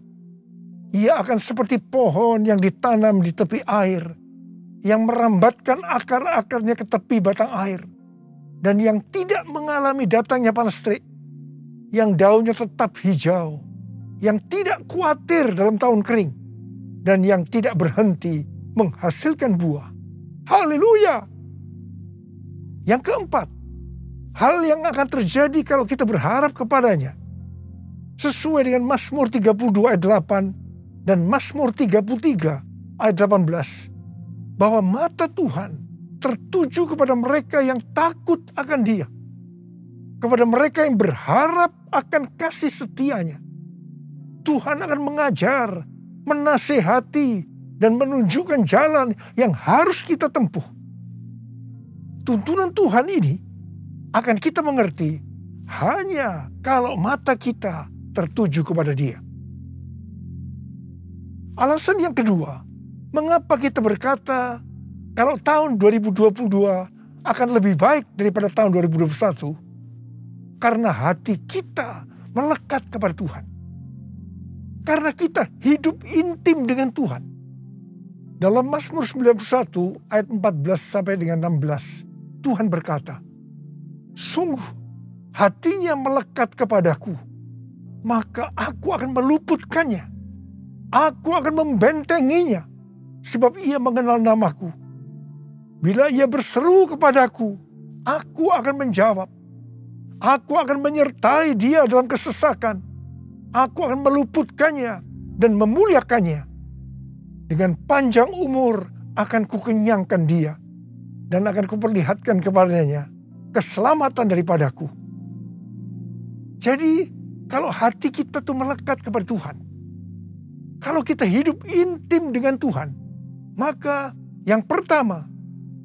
Ia akan seperti pohon yang ditanam di tepi air, yang merambatkan akar-akarnya ke tepi batang air, dan yang tidak mengalami datangnya panas terik, yang daunnya tetap hijau, yang tidak khawatir dalam tahun kering, dan yang tidak berhenti menghasilkan buah. Haleluya! Yang keempat, hal yang akan terjadi kalau kita berharap kepadanya, sesuai dengan Mazmur 32 ayat 8 dan Mazmur 33 ayat 18, bahwa mata Tuhan tertuju kepada mereka yang takut akan Dia, kepada mereka yang berharap akan kasih setianya. Tuhan akan mengajar, menasehati, dan menunjukkan jalan yang harus kita tempuh. Tuntunan Tuhan ini akan kita mengerti hanya kalau mata kita tertuju kepada Dia. Alasan yang kedua, mengapa kita berkata kalau tahun 2022 akan lebih baik daripada tahun 2021? Karena hati kita melekat kepada Tuhan. Karena kita hidup intim dengan Tuhan. Dalam Mazmur 91 ayat 14 sampai dengan 16, Tuhan berkata, sungguh hatinya melekat kepadaku, maka aku akan meluputkannya. Aku akan membentenginya, sebab ia mengenal namaku. Bila ia berseru kepadaku, aku akan menjawab. Aku akan menyertai dia dalam kesesakan. Aku akan meluputkannya dan memuliakannya. Dengan panjang umur akan kukenyangkan dia, dan akan kuperlihatkan kepadanya keselamatan daripadaku. Jadi, kalau hati kita tuh melekat kepada Tuhan, kalau kita hidup intim dengan Tuhan, maka yang pertama,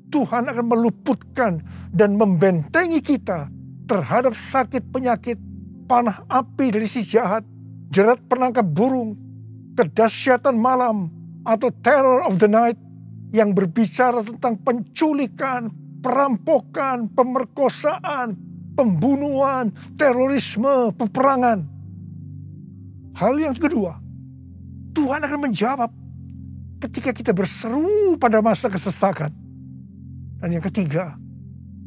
Tuhan akan meluputkan dan membentengi kita terhadap sakit penyakit, panah api dari si jahat, jerat penangkap burung, kedahsyatan malam, atau terror of the night yang berbicara tentang penculikan, perampokan, pemerkosaan, pembunuhan, terorisme, peperangan. Hal yang kedua, Tuhan akan menjawab ketika kita berseru pada masa kesesakan. Dan yang ketiga,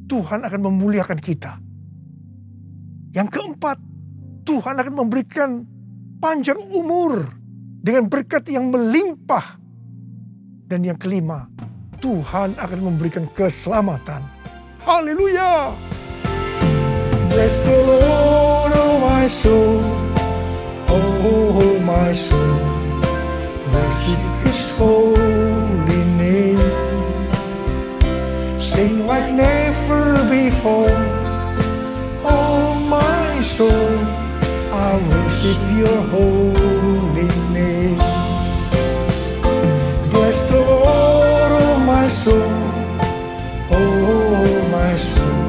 Tuhan akan memuliakan kita. Yang keempat, Tuhan akan memberikan panjang umur dengan berkat yang melimpah. Dan yang kelima, Tuhan akan memberikan keselamatan. Haleluya! Bless the Lord, oh my soul, oh my soul, worship His holy name. Sing like never before, oh my soul, I worship Your holy name. Bless the Lord, oh my soul, oh my soul,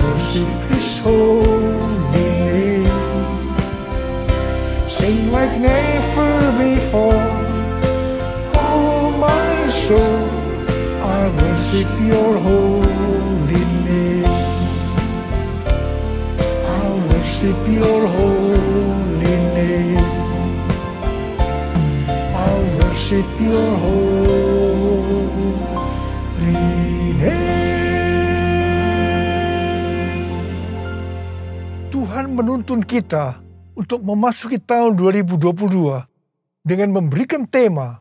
worship His holy name. Sing like never before, oh my soul, I worship Your holy name. I worship Your holy name. I worship Your holy name. Tuhan menuntun kita untuk memasuki tahun 2022 dengan memberikan tema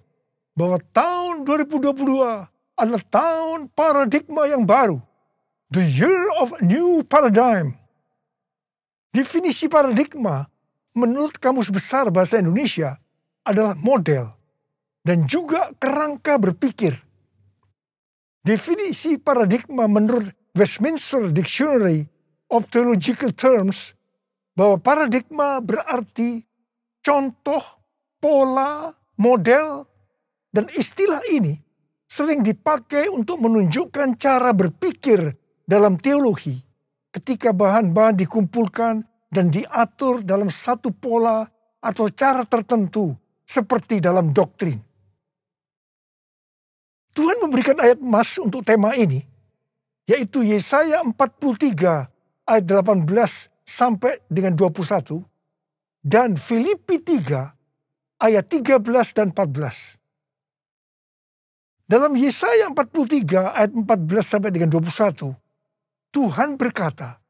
bahwa tahun 2022 adalah tahun paradigma yang baru. The year of new paradigm. Definisi paradigma menurut Kamus Besar Bahasa Indonesia adalah model dan juga kerangka berpikir. Definisi paradigma menurut Westminster Dictionary of Theological Terms bahwa paradigma berarti contoh, pola, model, dan istilah ini sering dipakai untuk menunjukkan cara berpikir dalam teologi ketika bahan-bahan dikumpulkan dan diatur dalam satu pola atau cara tertentu seperti dalam doktrin. Tuhan memberikan ayat emas untuk tema ini, yaitu Yesaya 43 ayat 18 sampai dengan 21 dan Filipi 3 ayat 13 dan 14. Dalam Yesaya 43 ayat 14 sampai dengan 21, Tuhan berkata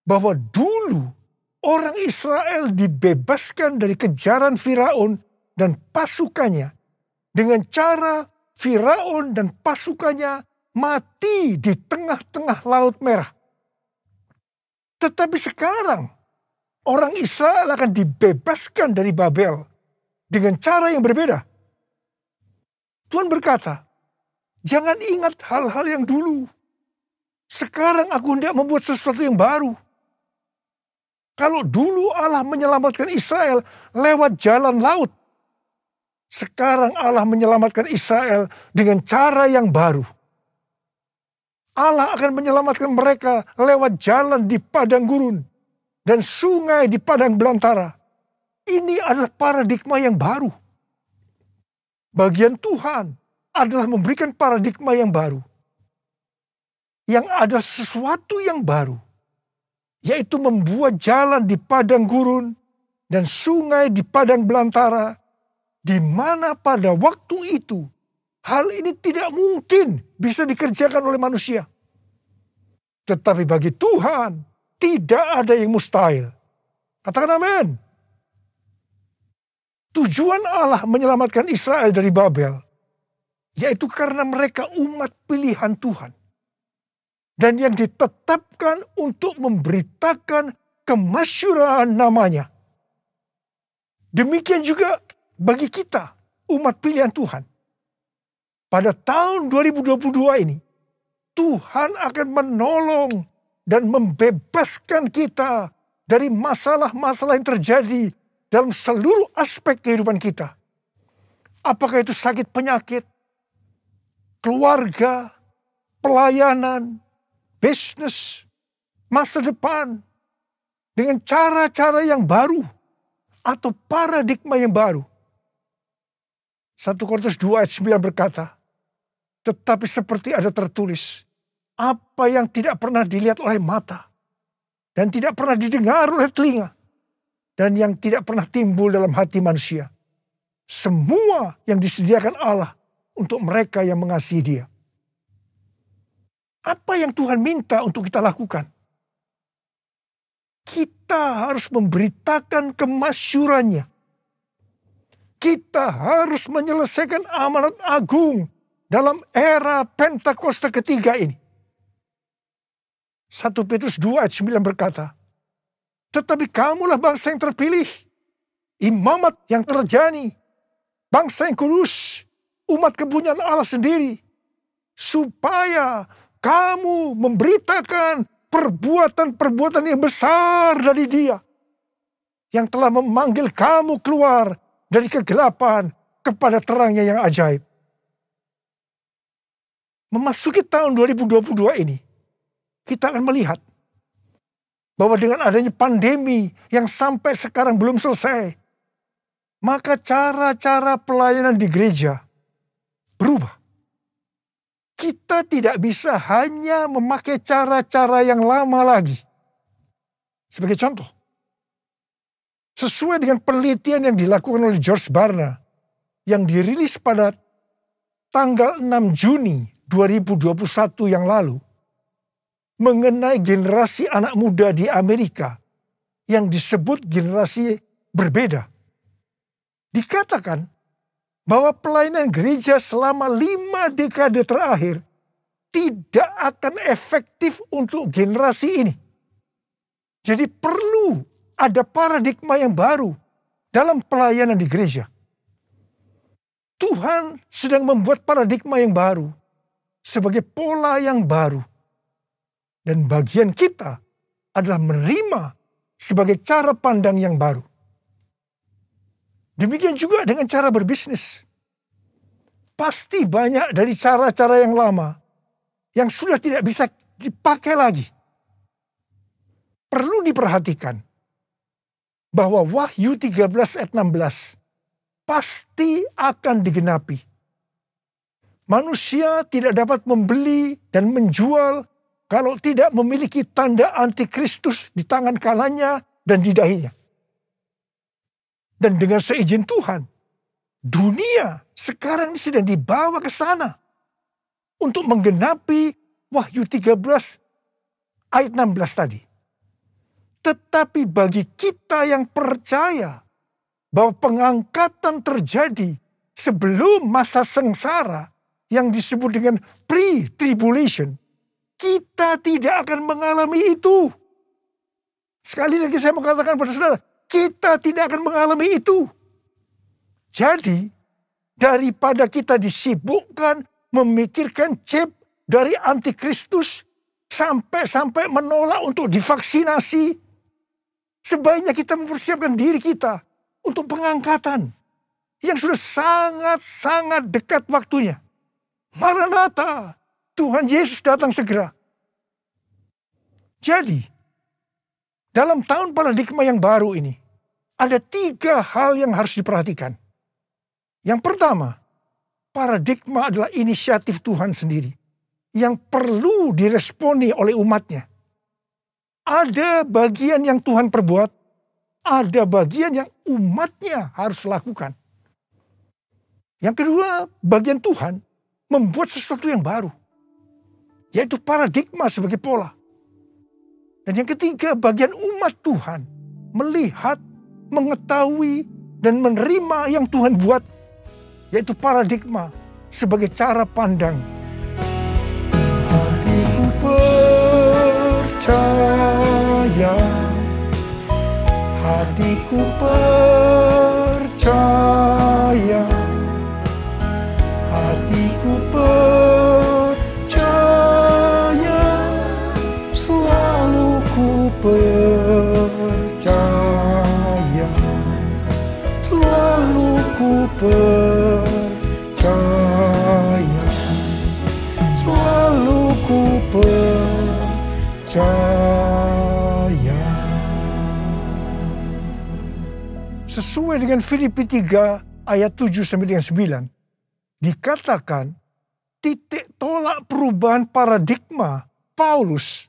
bahwa dulu orang Israel dibebaskan dari kejaran Firaun dan pasukannya dengan cara Firaun dan pasukannya mati di tengah-tengah Laut Merah. Tetapi sekarang orang Israel akan dibebaskan dari Babel dengan cara yang berbeda. Tuhan berkata, jangan ingat hal-hal yang dulu. Sekarang aku hendak membuat sesuatu yang baru. Kalau dulu Allah menyelamatkan Israel lewat jalan laut, sekarang Allah menyelamatkan Israel dengan cara yang baru. Allah akan menyelamatkan mereka lewat jalan di padang gurun dan sungai di padang belantara. Ini adalah paradigma yang baru. Bagian Tuhan adalah memberikan paradigma yang baru. Yang ada sesuatu yang baru, yaitu membuat jalan di padang gurun dan sungai di padang belantara, di mana pada waktu itu hal ini tidak mungkin bisa dikerjakan oleh manusia. Tetapi bagi Tuhan tidak ada yang mustahil. Katakan amin. Tujuan Allah menyelamatkan Israel dari Babel, yaitu karena mereka umat pilihan Tuhan. Dan yang ditetapkan untuk memberitakan kemasyhuran namanya. Demikian juga bagi kita, umat pilihan Tuhan. Pada tahun 2022 ini, Tuhan akan menolong dan membebaskan kita dari masalah-masalah yang terjadi dalam seluruh aspek kehidupan kita. Apakah itu sakit penyakit, keluarga, pelayanan, bisnis, masa depan, dengan cara-cara yang baru atau paradigma yang baru. 1 Korintus 2 ayat 9 berkata, tetapi seperti ada tertulis, apa yang tidak pernah dilihat oleh mata, dan tidak pernah didengar oleh telinga, dan yang tidak pernah timbul dalam hati manusia. Semua yang disediakan Allah untuk mereka yang mengasihi Dia. Apa yang Tuhan minta untuk kita lakukan? Kita harus memberitakan kemasyhurannya. kita harus menyelesaikan amanat agung dalam era Pentakosta ketiga ini. 1 Petrus 2 ayat 9 berkata, tetapi kamulah bangsa yang terpilih, imamat yang terjani, bangsa yang kudus, umat kepunyaan Allah sendiri, supaya kamu memberitakan perbuatan-perbuatan yang besar dari Dia, yang telah memanggil kamu keluar dari kegelapan kepada terangnya yang ajaib. Memasuki tahun 2022 ini, kita akan melihat bahwa dengan adanya pandemi yang sampai sekarang belum selesai, maka cara-cara pelayanan di gereja berubah. Kita tidak bisa hanya memakai cara-cara yang lama lagi. Sebagai contoh, sesuai dengan penelitian yang dilakukan oleh George Barna yang dirilis pada tanggal 6 Juni 2021 yang lalu, mengenai generasi anak muda di Amerika yang disebut generasi berbeda. Dikatakan bahwa pelayanan gereja selama 5 dekade terakhir tidak akan efektif untuk generasi ini. Jadi perlu ada paradigma yang baru dalam pelayanan di gereja. Tuhan sedang membuat paradigma yang baru sebagai pola yang baru. Dan bagian kita adalah menerima sebagai cara pandang yang baru. Demikian juga dengan cara berbisnis. Pasti banyak dari cara-cara yang lama yang sudah tidak bisa dipakai lagi. Perlu diperhatikan bahwa Wahyu 13 ayat 16 pasti akan digenapi. Manusia tidak dapat membeli dan menjual kalau tidak memiliki tanda antikristus di tangan kanannya dan di dahinya. Dan dengan seizin Tuhan, dunia sekarang sedang dibawa ke sana untuk menggenapi Wahyu 13 ayat 16 tadi. Tetapi bagi kita yang percaya bahwa pengangkatan terjadi sebelum masa sengsara yang disebut dengan pre-tribulation, kita tidak akan mengalami itu. Sekali lagi saya mau katakan pada saudara, kita tidak akan mengalami itu. Jadi, daripada kita disibukkan memikirkan chip dari antikristus sampai menolak untuk divaksinasi, sebaiknya kita mempersiapkan diri kita untuk pengangkatan yang sudah sangat-sangat dekat waktunya. Maranatha, Tuhan Yesus datang segera. Jadi, dalam tahun paradigma yang baru ini, ada 3 hal yang harus diperhatikan. Yang pertama, paradigma adalah inisiatif Tuhan sendiri yang perlu diresponi oleh umatnya. Ada bagian yang Tuhan perbuat, ada bagian yang umatnya harus lakukan. Yang kedua, bagian Tuhan membuat sesuatu yang baru, yaitu paradigma sebagai pola. Dan yang ketiga, bagian umat Tuhan melihat, mengetahui, dan menerima yang Tuhan buat, yaitu paradigma sebagai cara pandang. Hatiku percaya, hatiku percaya, hatiku percaya, selalu ku percaya, selalu ku percaya, selalu ku percaya. Sesuai dengan Filipi 3 ayat 7 sampai dengan 9, dikatakan titik tolak perubahan paradigma Paulus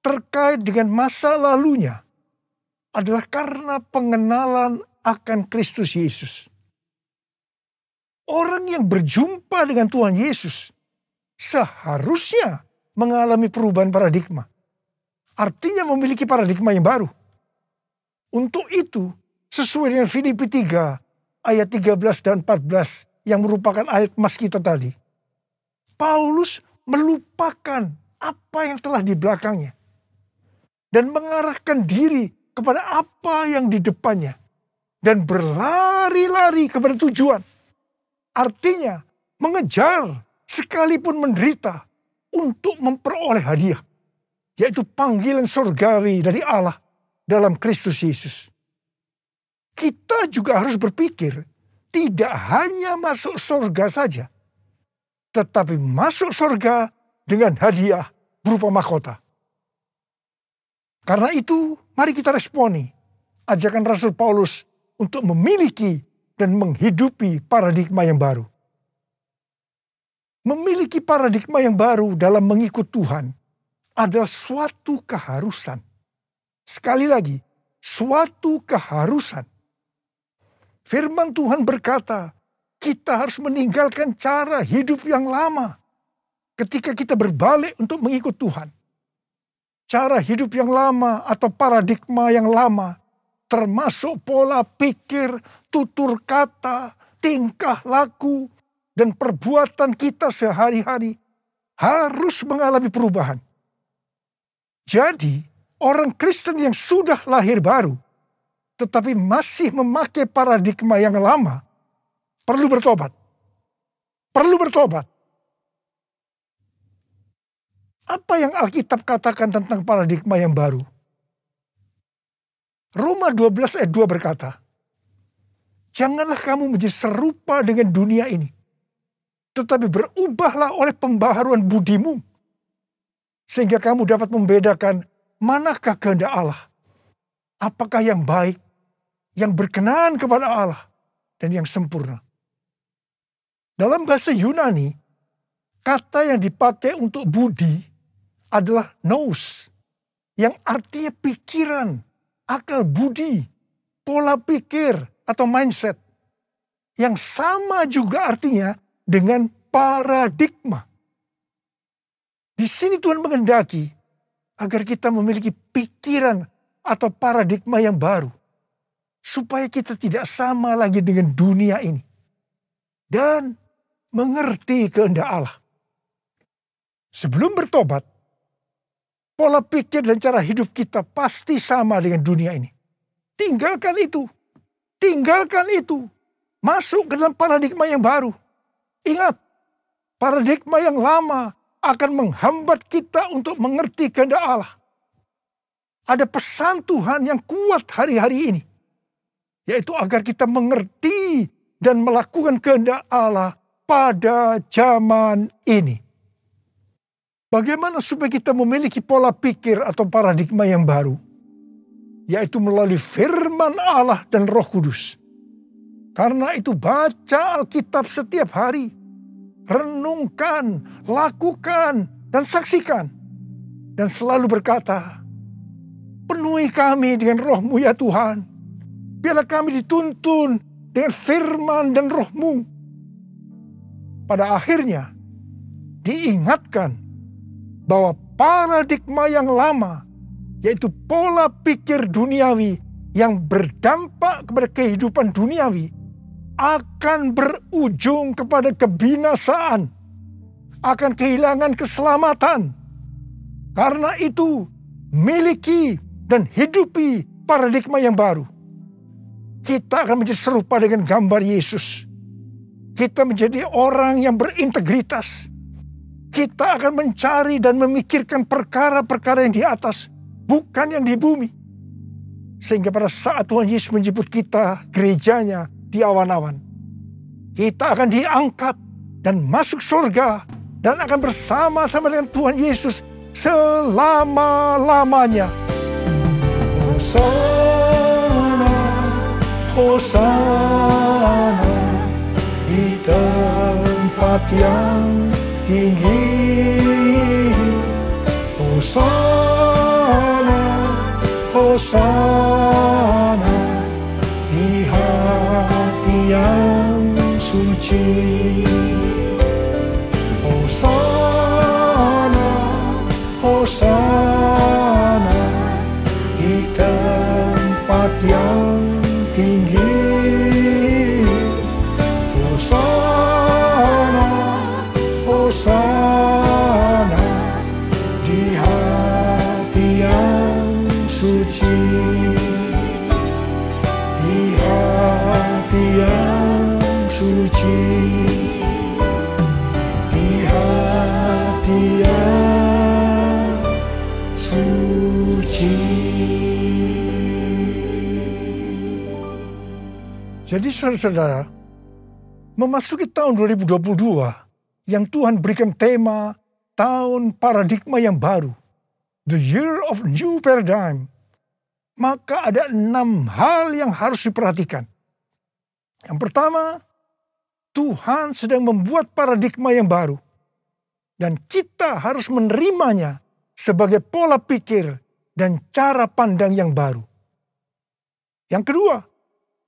terkait dengan masa lalunya adalah karena pengenalan akan Kristus Yesus. Orang yang berjumpa dengan Tuhan Yesus seharusnya mengalami perubahan paradigma. Artinya memiliki paradigma yang baru. Untuk itu, sesuai dengan Filipi 3 ayat 13 dan 14 yang merupakan ayat emas kita tadi. Paulus melupakan apa yang telah di belakangnya dan mengarahkan diri kepada apa yang di depannya dan berlari-lari kepada tujuan. Artinya mengejar sekalipun menderita untuk memperoleh hadiah, yaitu panggilan surgawi dari Allah dalam Kristus Yesus. Kita juga harus berpikir tidak hanya masuk surga saja, tetapi masuk surga dengan hadiah berupa mahkota. Karena itu, mari kita responi ajakan Rasul Paulus untuk memiliki dan menghidupi paradigma yang baru. Memiliki paradigma yang baru dalam mengikut Tuhan adalah suatu keharusan. Sekali lagi, suatu keharusan. Firman Tuhan berkata, kita harus meninggalkan cara hidup yang lama ketika kita berbalik untuk mengikut Tuhan. Cara hidup yang lama atau paradigma yang lama termasuk pola pikir, tutur kata, tingkah laku, dan perbuatan kita sehari-hari harus mengalami perubahan. Jadi, orang Kristen yang sudah lahir baru, tetapi masih memakai paradigma yang lama, perlu bertobat. Perlu bertobat. Apa yang Alkitab katakan tentang paradigma yang baru? Roma 12 ayat 2 berkata, janganlah kamu menjadi serupa dengan dunia ini, tetapi berubahlah oleh pembaharuan budimu, sehingga kamu dapat membedakan manakah kehendak Allah, apakah yang baik, yang berkenan kepada Allah, dan yang sempurna. Dalam bahasa Yunani, kata yang dipakai untuk budi adalah nous, yang artinya pikiran, akal budi, pola pikir atau mindset. Yang sama juga artinya dengan paradigma. Di sini Tuhan menghendaki agar kita memiliki pikiran atau paradigma yang baru, supaya kita tidak sama lagi dengan dunia ini dan mengerti kehendak Allah. Sebelum bertobat, pola pikir dan cara hidup kita pasti sama dengan dunia ini. Tinggalkan itu. Tinggalkan itu. Masuk ke dalam paradigma yang baru. Ingat, paradigma yang lama akan menghambat kita untuk mengerti kehendak Allah. Ada pesan Tuhan yang kuat hari-hari ini, yaitu agar kita mengerti dan melakukan kehendak Allah pada zaman ini. Bagaimana supaya kita memiliki pola pikir atau paradigma yang baru? Yaitu melalui firman Allah dan Roh Kudus. Karena itu baca Alkitab setiap hari. Renungkan, lakukan, dan saksikan. Dan selalu berkata, penuhi kami dengan Roh-Mu ya Tuhan. Biarlah kami dituntun dengan firman dan Roh-Mu. Pada akhirnya, diingatkan bahwa paradigma yang lama, yaitu pola pikir duniawi yang berdampak kepada kehidupan duniawi, akan berujung kepada kebinasaan, akan kehilangan keselamatan. Karena itu, miliki dan hidupi paradigma yang baru. Kita akan menjadi serupa dengan gambar Yesus. Kita menjadi orang yang berintegritas. Kita akan mencari dan memikirkan perkara-perkara yang di atas, bukan yang di bumi. Sehingga pada saat Tuhan Yesus menjemput kita, gerejanya di awan-awan, kita akan diangkat dan masuk surga dan akan bersama-sama dengan Tuhan Yesus selama-lamanya. Hosana, Hosana di tempat yang tinggi. Hosana, Hosana di hati yang suci. Hosana, Hosana di tempat yang tinggi. Jadi saudara-saudara, memasuki tahun 2022 yang Tuhan berikan tema tahun paradigma yang baru, the year of new paradigm, maka ada 6 hal yang harus diperhatikan. Yang pertama, Tuhan sedang membuat paradigma yang baru, dan kita harus menerimanya sebagai pola pikir dan cara pandang yang baru. Yang kedua,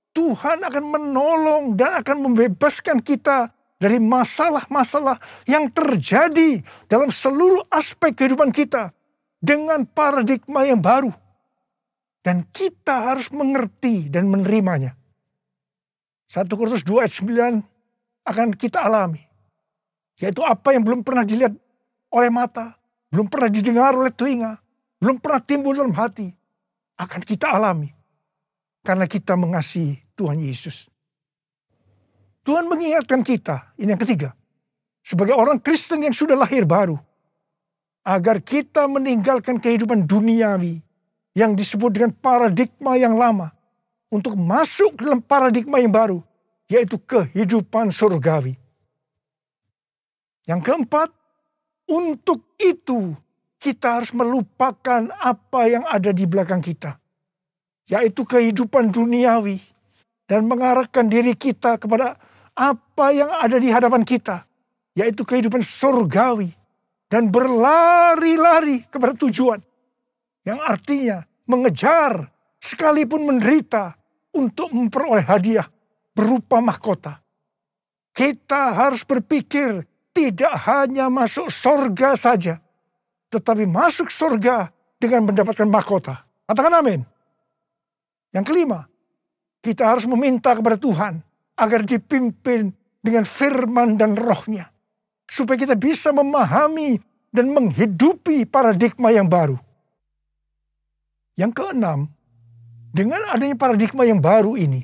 Tuhan akan menolong dan akan membebaskan kita dari masalah-masalah yang terjadi dalam seluruh aspek kehidupan kita dengan paradigma yang baru. Dan kita harus mengerti dan menerimanya. 1 Korintus 2 ayat 9 akan kita alami. Yaitu apa yang belum pernah dilihat oleh mata, belum pernah didengar oleh telinga, belum pernah timbul dalam hati, akan kita alami. Karena kita mengasihi Tuhan Yesus. Tuhan mengingatkan kita, ini yang ketiga, sebagai orang Kristen yang sudah lahir baru, agar kita meninggalkan kehidupan duniawi yang disebut dengan paradigma yang lama, untuk masuk dalam paradigma yang baru, yaitu kehidupan surgawi. Yang keempat, untuk itu kita harus melupakan apa yang ada di belakang kita, yaitu kehidupan duniawi, dan mengarahkan diri kita kepada apa yang ada di hadapan kita, yaitu kehidupan surgawi, dan berlari-lari kepada tujuan, yang artinya mengejar sekalipun menderita untuk memperoleh hadiah berupa mahkota. Kita harus berpikir tidak hanya masuk surga saja, tetapi masuk surga dengan mendapatkan mahkota. Katakan amin. Yang kelima, kita harus meminta kepada Tuhan agar dipimpin dengan firman dan rohnya, supaya kita bisa memahami dan menghidupi paradigma yang baru. Yang keenam, dengan adanya paradigma yang baru ini,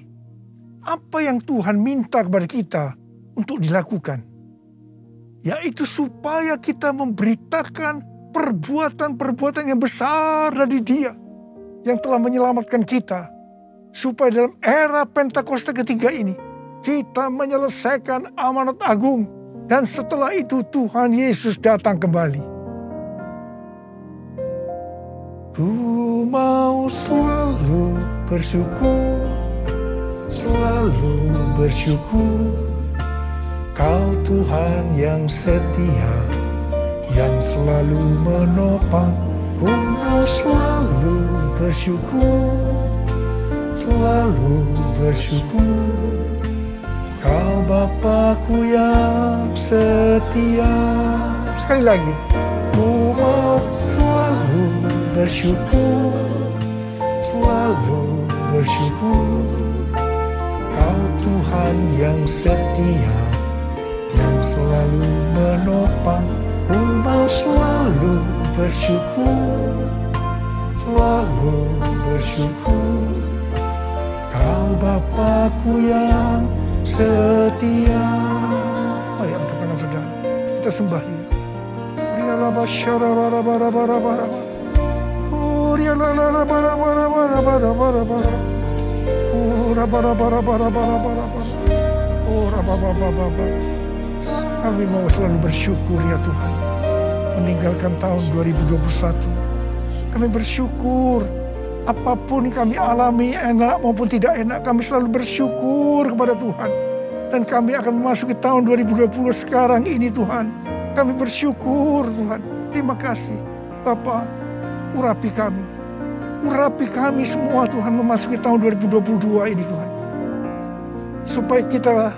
apa yang Tuhan minta kepada kita untuk dilakukan? Yaitu supaya kita memberitakan perbuatan-perbuatan yang besar dari Dia yang telah menyelamatkan kita, supaya dalam era Pentakosta ketiga ini kita menyelesaikan amanat agung, dan setelah itu Tuhan Yesus datang kembali. Ku mau selalu bersyukur, selalu bersyukur. Kau Tuhan yang setia, yang selalu menopang. Ku mau selalu bersyukur, selalu bersyukur. Kau Bapa-Ku yang setia. Sekali lagi. Ku mau selalu bersyukur, selalu bersyukur. Kau Tuhan yang setia, yang selalu menopang. Ku mau selalu bersyukur, selalu bersyukur. Kau Bapa-Ku yang setia. Mari angkat tangan saudara, kita sembah Dia. Kami mau selalu bersyukur ya Tuhan, meninggalkan tahun 2021. Kami bersyukur apapun yang kami alami, enak maupun tidak enak, kami selalu bersyukur kepada Tuhan. Dan kami akan memasuki tahun 2020 sekarang ini Tuhan. Kami bersyukur Tuhan. Terima kasih Bapa, urapi kami. Urapi kami semua Tuhan memasuki tahun 2022 ini Tuhan. Supaya kita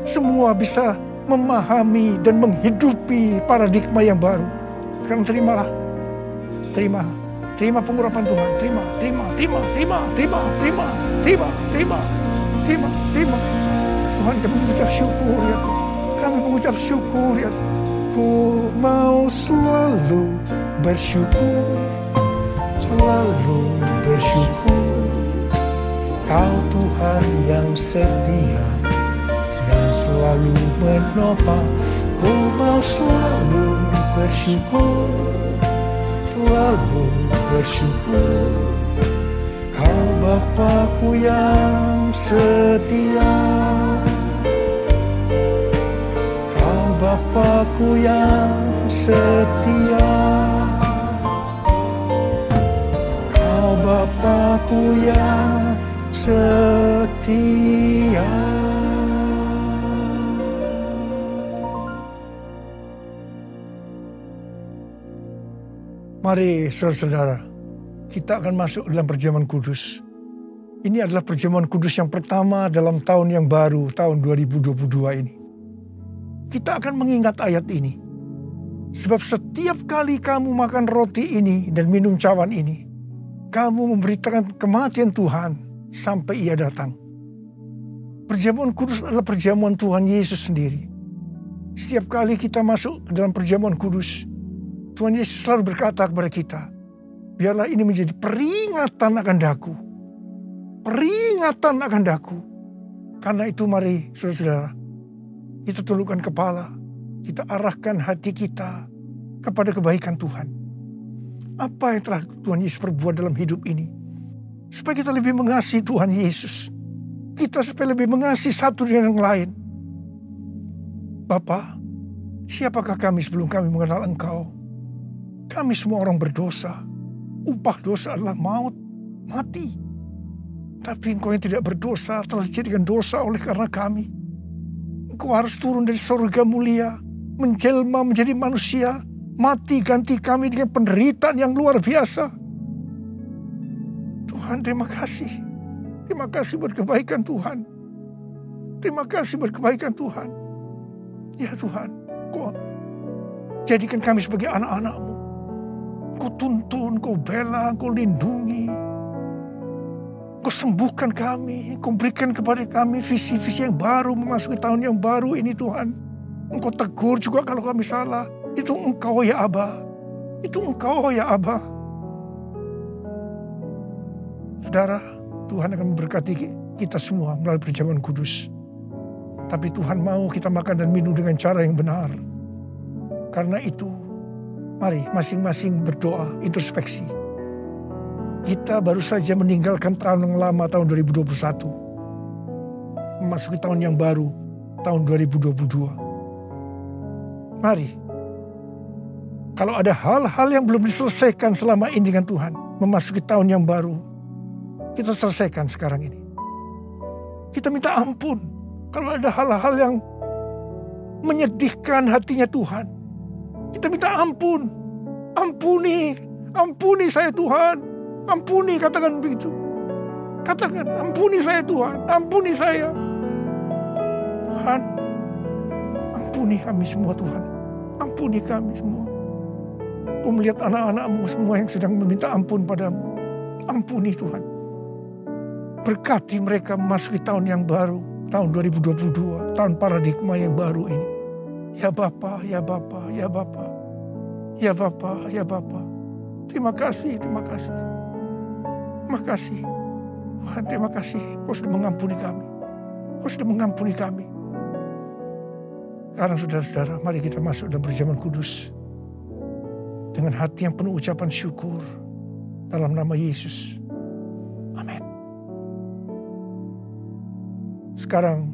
semua bisa memahami dan menghidupi paradigma yang baru. Sekarang terimalah. Terima pengurapan Tuhan. Terima. Tuhan, kami mengucap syukur ya Tuhan. Kami mengucap syukur ya Tuhan. Ku mau selalu bersyukur, selalu bersyukur. Kau Tuhan yang setia, yang selalu menopang. Ku mau selalu bersyukur, selalu bersyukur. Kau Bapa-Ku yang setia, Kau Bapa-Ku yang setia, Kau Bapa-Ku yang setia. Mari saudara-saudara, kita akan masuk dalam perjamuan kudus. Ini adalah perjamuan kudus yang pertama dalam tahun yang baru, tahun 2022 ini. Kita akan mengingat ayat ini. Sebab setiap kali kamu makan roti ini dan minum cawan ini, kamu memberitakan kematian Tuhan sampai Ia datang. Perjamuan kudus adalah perjamuan Tuhan Yesus sendiri. Setiap kali kita masuk dalam perjamuan kudus, Tuhan Yesus selalu berkata kepada kita, biarlah ini menjadi peringatan akan daku. Peringatan akan daku. Karena itu mari saudara-saudara, kita tundukkan kepala, kita arahkan hati kita kepada kebaikan Tuhan. Apa yang telah Tuhan Yesus perbuat dalam hidup ini? Supaya kita lebih mengasihi Tuhan Yesus. Kita supaya lebih mengasihi satu dengan yang lain. Bapa, siapakah kami sebelum kami mengenal Engkau? Kami semua orang berdosa. Upah dosa adalah maut, mati. Tapi Engkau yang tidak berdosa telah dijadikan dosa oleh karena kami. Engkau harus turun dari surga mulia, menjelma menjadi manusia, mati ganti kami dengan penderitaan yang luar biasa. Tuhan, terima kasih. Terima kasih buat kebaikan Tuhan. Terima kasih buat kebaikan Tuhan. Ya Tuhan, Kau jadikan kami sebagai anak-anak-Mu. Kau tuntun, Kau bela, Kau lindungi. Kau sembuhkan kami. Kau berikan kepada kami visi-visi yang baru memasuki tahun yang baru ini Tuhan. Engkau tegur juga kalau kami salah. Itu Engkau ya Aba. Itu Engkau ya Aba. Saudara, Tuhan akan memberkati kita semua melalui perjamuan kudus. Tapi Tuhan mau kita makan dan minum dengan cara yang benar. Karena itu, mari masing-masing berdoa, introspeksi. Kita baru saja meninggalkan tahun yang lama, tahun 2021. Memasuki tahun yang baru, tahun 2022. Mari, kalau ada hal-hal yang belum diselesaikan selama ini dengan Tuhan, memasuki tahun yang baru, kita selesaikan sekarang ini. Kita minta ampun kalau ada hal-hal yang menyedihkan hatinya Tuhan. Kita minta ampun. Ampuni saya Tuhan. Ampuni, katakan begitu. Katakan, ampuni saya Tuhan. Ampuni saya. Tuhan, ampuni kami semua Tuhan. Ampuni kami semua. Kau melihat anak-anak-Mu semua yang sedang meminta ampun padamu. Ampuni Tuhan. Berkati mereka memasuki tahun yang baru. Tahun 2022. Tahun paradigma yang baru ini. Ya Bapa, ya Bapa, ya Bapa. Ya Bapa, ya Bapa. Terima kasih, terima kasih. Terima kasih. Tuhan, terima kasih. Kau sudah mengampuni kami. Kau sudah mengampuni kami. Sekarang saudara-saudara, mari kita masuk dalam perjamuan kudus. Dengan hati yang penuh ucapan syukur. Dalam nama Yesus. Amin. Sekarang,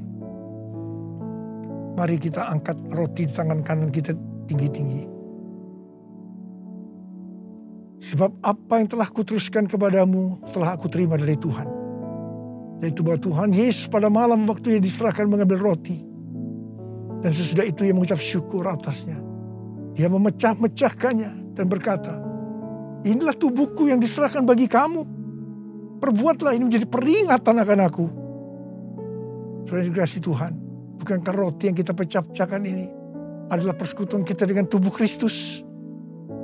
mari kita angkat roti di tangan kanan kita tinggi-tinggi. Sebab apa yang telah kuteruskan kepadamu telah aku terima dari Tuhan. Yaitu bahwa Tuhan Yesus pada malam waktu ia diserahkan mengambil roti. Dan sesudah itu ia mengucap syukur atasnya. Dia memecah-mecahkannya dan berkata, inilah tubuhku yang diserahkan bagi kamu. Perbuatlah ini menjadi peringatan akan aku. Saudara dikasihi Tuhan, bukankah roti yang kita pecah-pecahkan ini adalah persekutuan kita dengan tubuh Kristus?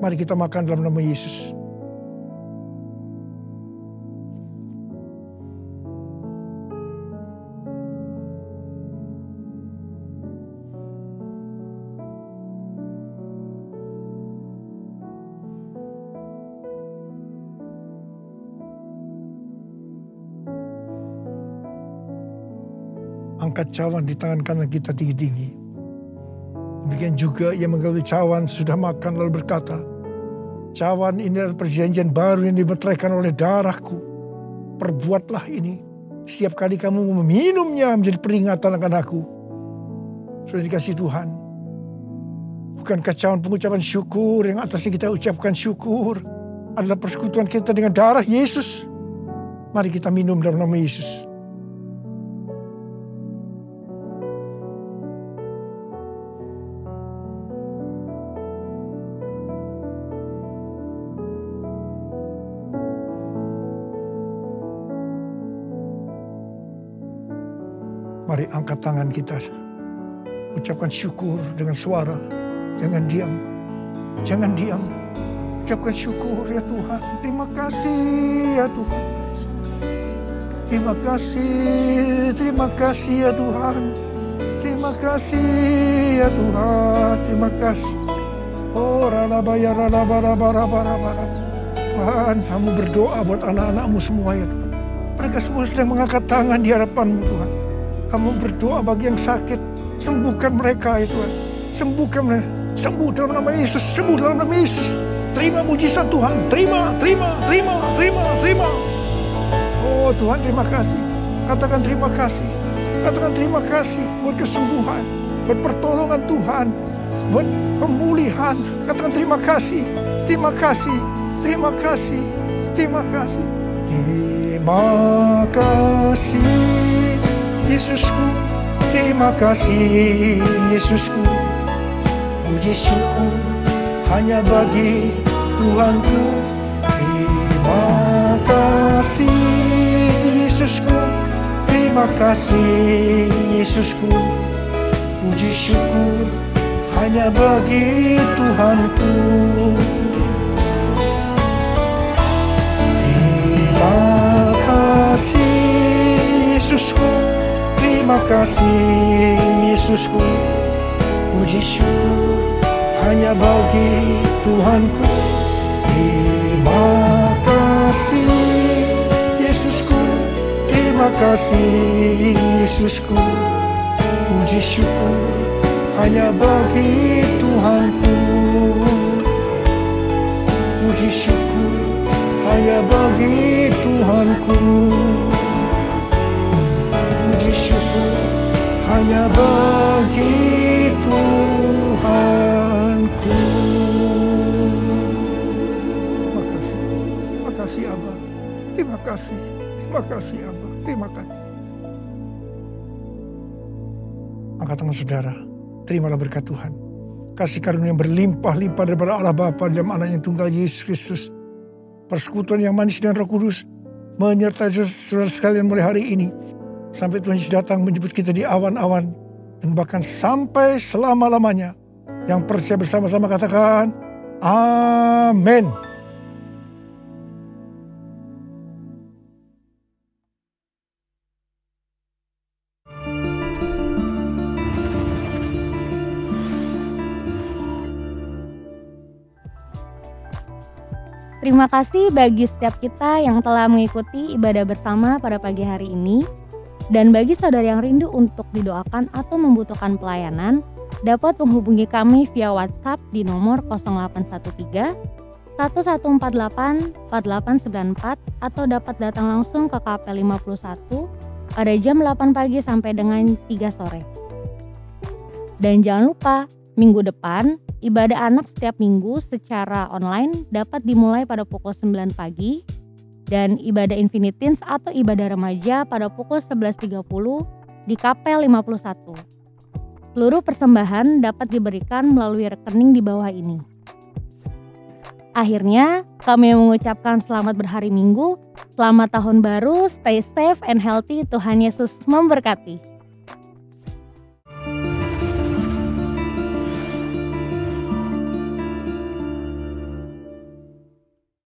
Mari kita makan dalam nama Yesus. Angkat cawan di tangan kanan kita tinggi-tinggi. Demikian juga ia mengambil cawan sudah makan lalu berkata, cawan ini adalah perjanjian baru yang dimeteraikan oleh darahku. perbuatlah ini. Setiap kali kamu meminumnya menjadi peringatan akan aku. Sudah dikasih Tuhan. Bukan kacauan pengucapan syukur yang atasnya kita ucapkan syukur. Adalah persekutuan kita dengan darah Yesus. Mari kita minum dalam nama Yesus. Mari angkat tangan kita. Ucapkan syukur dengan suara. Jangan diam. Jangan diam. Ucapkan syukur ya Tuhan. Terima kasih ya Tuhan. Terima kasih ya Tuhan. Terima kasih ya Tuhan. Terima kasih. Oh ralabaya ralabarabarabarabara. Tuhan, kamu berdoa buat anak-anakmu semua ya Tuhan. Mereka semua sedang mengangkat tangan di hadapan-Mu Tuhan. Kamu berdoa bagi yang sakit. Sembuhkan mereka ya Tuhan. Sembuhkan mereka. Sembuh dalam nama Yesus. Sembuh dalam nama Yesus. Terima mujizat Tuhan. Terima. Oh Tuhan, terima kasih. Katakan terima kasih. Katakan terima kasih buat kesembuhan. Buat pertolongan Tuhan. Buat pemulihan. Katakan terima kasih. Terima kasih. Terima kasih. Terima kasih. Terima kasih Yesusku. Terima kasih Yesusku. Puji syukur hanya bagi Tuhanku. Terima kasih Yesusku. Terima kasih Yesusku. Puji syukur hanya bagi Tuhanku. Terima kasih Yesusku. Terima kasih Yesusku. Puji syukur hanya bagi Tuhanku. Terima kasih Yesusku. Terima kasih Yesusku. Puji syukur hanya bagi Tuhanku. Puji syukur hanya bagi Tuhanku. Puji syukur hanya bagi Tuhanku. Terima kasih Abba. Terima kasih Abba. Terima kasih. Angkat tangan saudara. Terimalah berkat Tuhan. Kasih karunia yang berlimpah-limpah daripada Allah Bapa dalam Anak yang tunggal Yesus Kristus. Persekutuan yang manis dan Roh Kudus menyertai saudara sekalian mulai hari ini. Sampai Tuhan Yesus datang menjemput kita di awan-awan. Dan bahkan sampai selama-lamanya. Yang percaya bersama-sama katakan, amin. Terima kasih bagi setiap kita yang telah mengikuti ibadah bersama pada pagi hari ini. Dan bagi saudara yang rindu untuk didoakan atau membutuhkan pelayanan, dapat menghubungi kami via WhatsApp di nomor 0813 1148 4894 atau dapat datang langsung ke KP 51 pada jam 8 pagi sampai dengan 3 sore. Dan jangan lupa, minggu depan ibadah anak setiap minggu secara online dapat dimulai pada pukul 9 pagi dan ibadah Infinite Teens atau ibadah remaja pada pukul 11.30 di KP 51. Seluruh persembahan dapat diberikan melalui rekening di bawah ini. Akhirnya, kami mengucapkan selamat berhari Minggu, selamat tahun baru, stay safe and healthy, Tuhan Yesus memberkati.